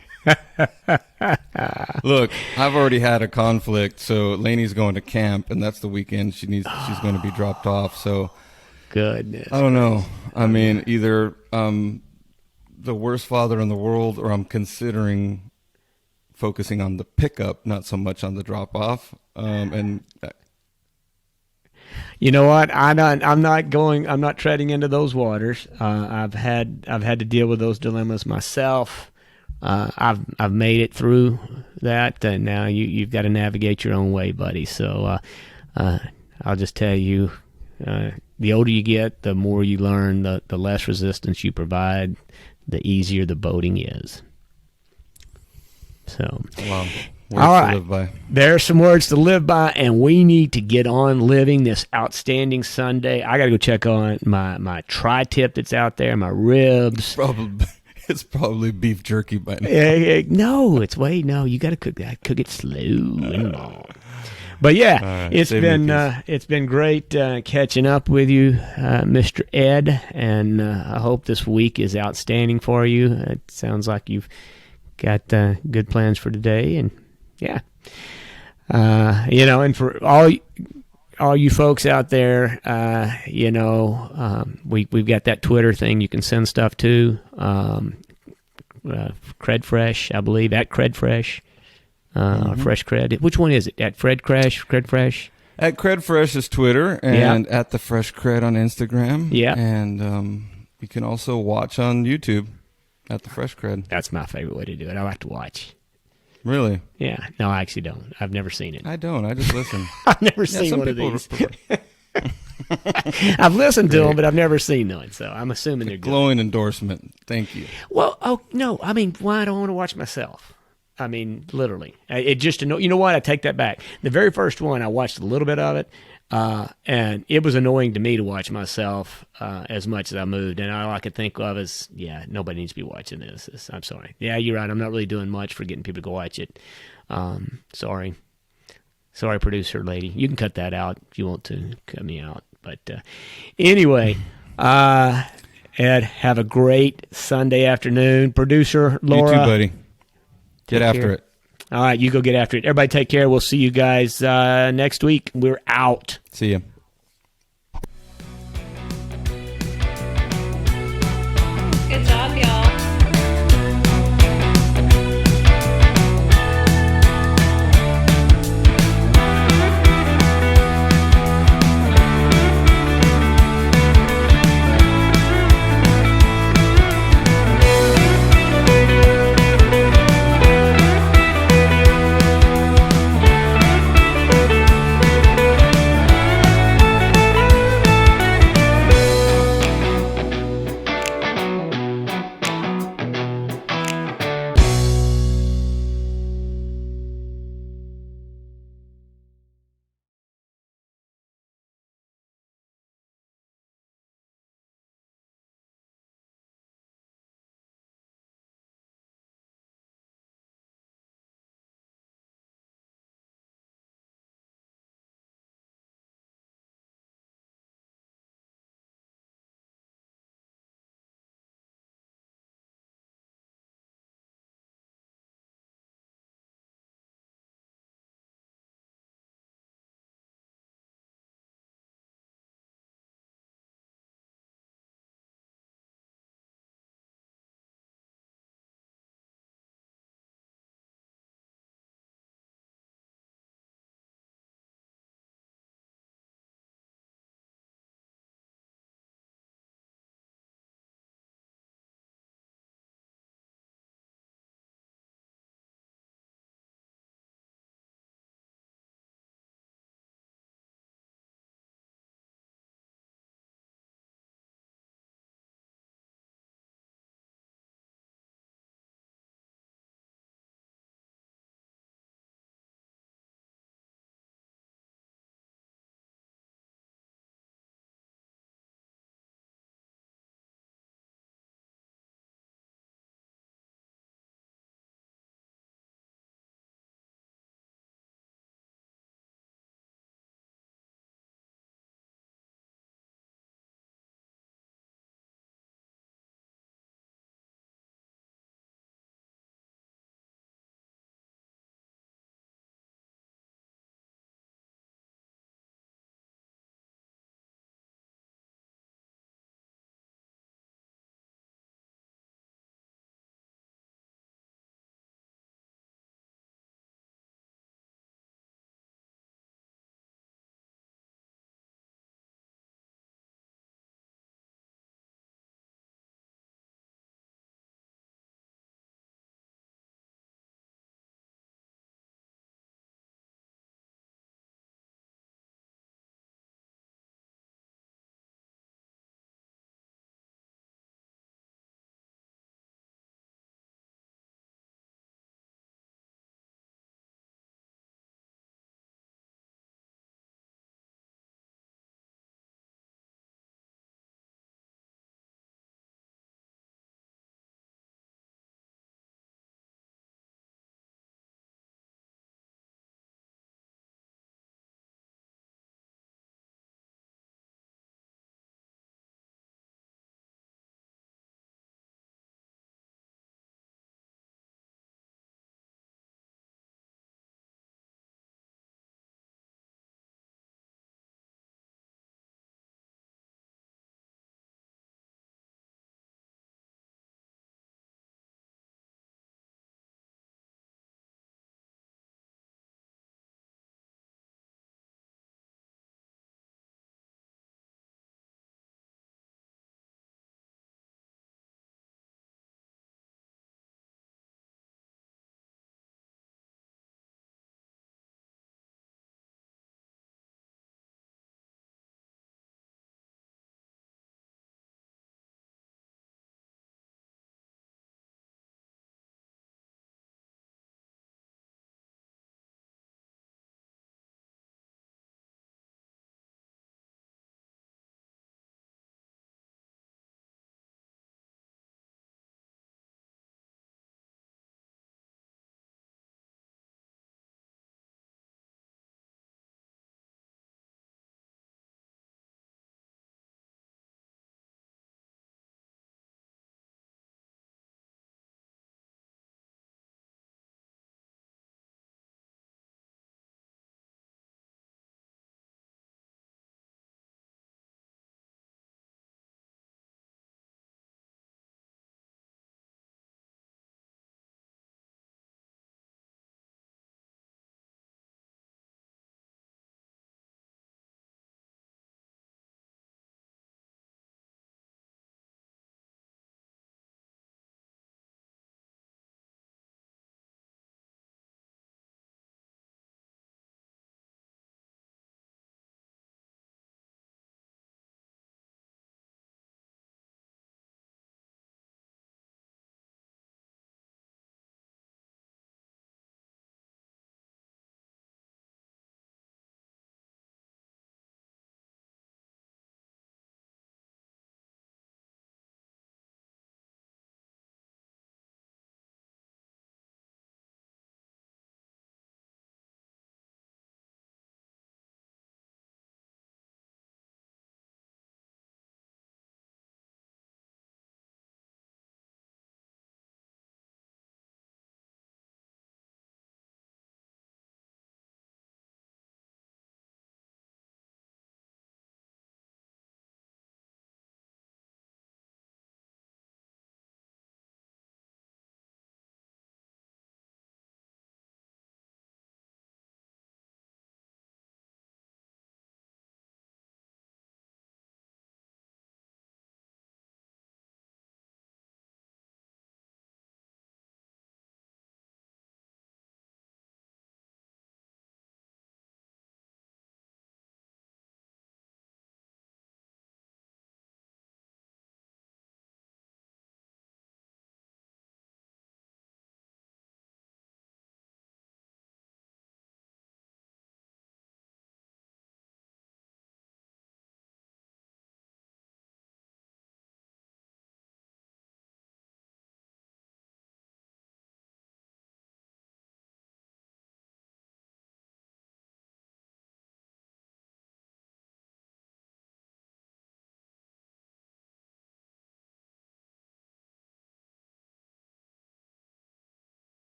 Look, I've already had a conflict. So Lainey's going to camp, and that's the weekend she's going to be dropped off. So goodness, I don't know. I mean, either I'm the worst father in the world, or I'm considering focusing on the pickup, not so much on the drop off. And you know what? I'm not treading into those waters. I've had to deal with those dilemmas myself. I've made it through that, and now you've got to navigate your own way, buddy. So I'll just tell you, the older you get, the more you learn, the less resistance you provide, the easier the boating is. So, wow. All right, there are some words to live by, and we need to get on living this outstanding Sunday. I got to go check on my tri-tip that's out there, my ribs. It's probably beef jerky by now. No, you got to cook that. Cook it slow and long. But yeah, it's been great catching up with you, Mr. Ed, and I hope this week is outstanding for you. It sounds like you've got good plans for today, and yeah, and for all you folks out there, we've got that Twitter thing you can send stuff to, CrEd Fresh, I believe, at CrEd Fresh, Fresh CrEd. Which one is it? At CrEd Fresh? At CrEd Fresh is Twitter, and at the Fresh CrEd on Instagram. Yeah. And you can also watch on YouTube at the Fresh CrEd. That's my favorite way to do it. I like to watch. Really? Yeah. No, I actually don't. I've never seen it. I don't. I just listen. I've never seen one of these. I've listened to them, but I've never seen one, so I'm assuming they're good. Glowing endorsement. Thank you. Well, no. I mean, why I don't want to watch myself? I mean, literally. It just, you know what? I take that back. The very first one, I watched a little bit of it, and it was annoying to me to watch myself as much as I moved. And all I could think of is, nobody needs to be watching this. I'm sorry. Yeah, you're right. I'm not really doing much for getting people to go watch it. Sorry, producer lady. You can cut that out if you want to. Cut me out. But anyway, Ed, have a great Sunday afternoon. Producer Laura. You too, buddy. Get after it. All right, you go get after it. Everybody take care. We'll see you guys next week. We're out. See ya.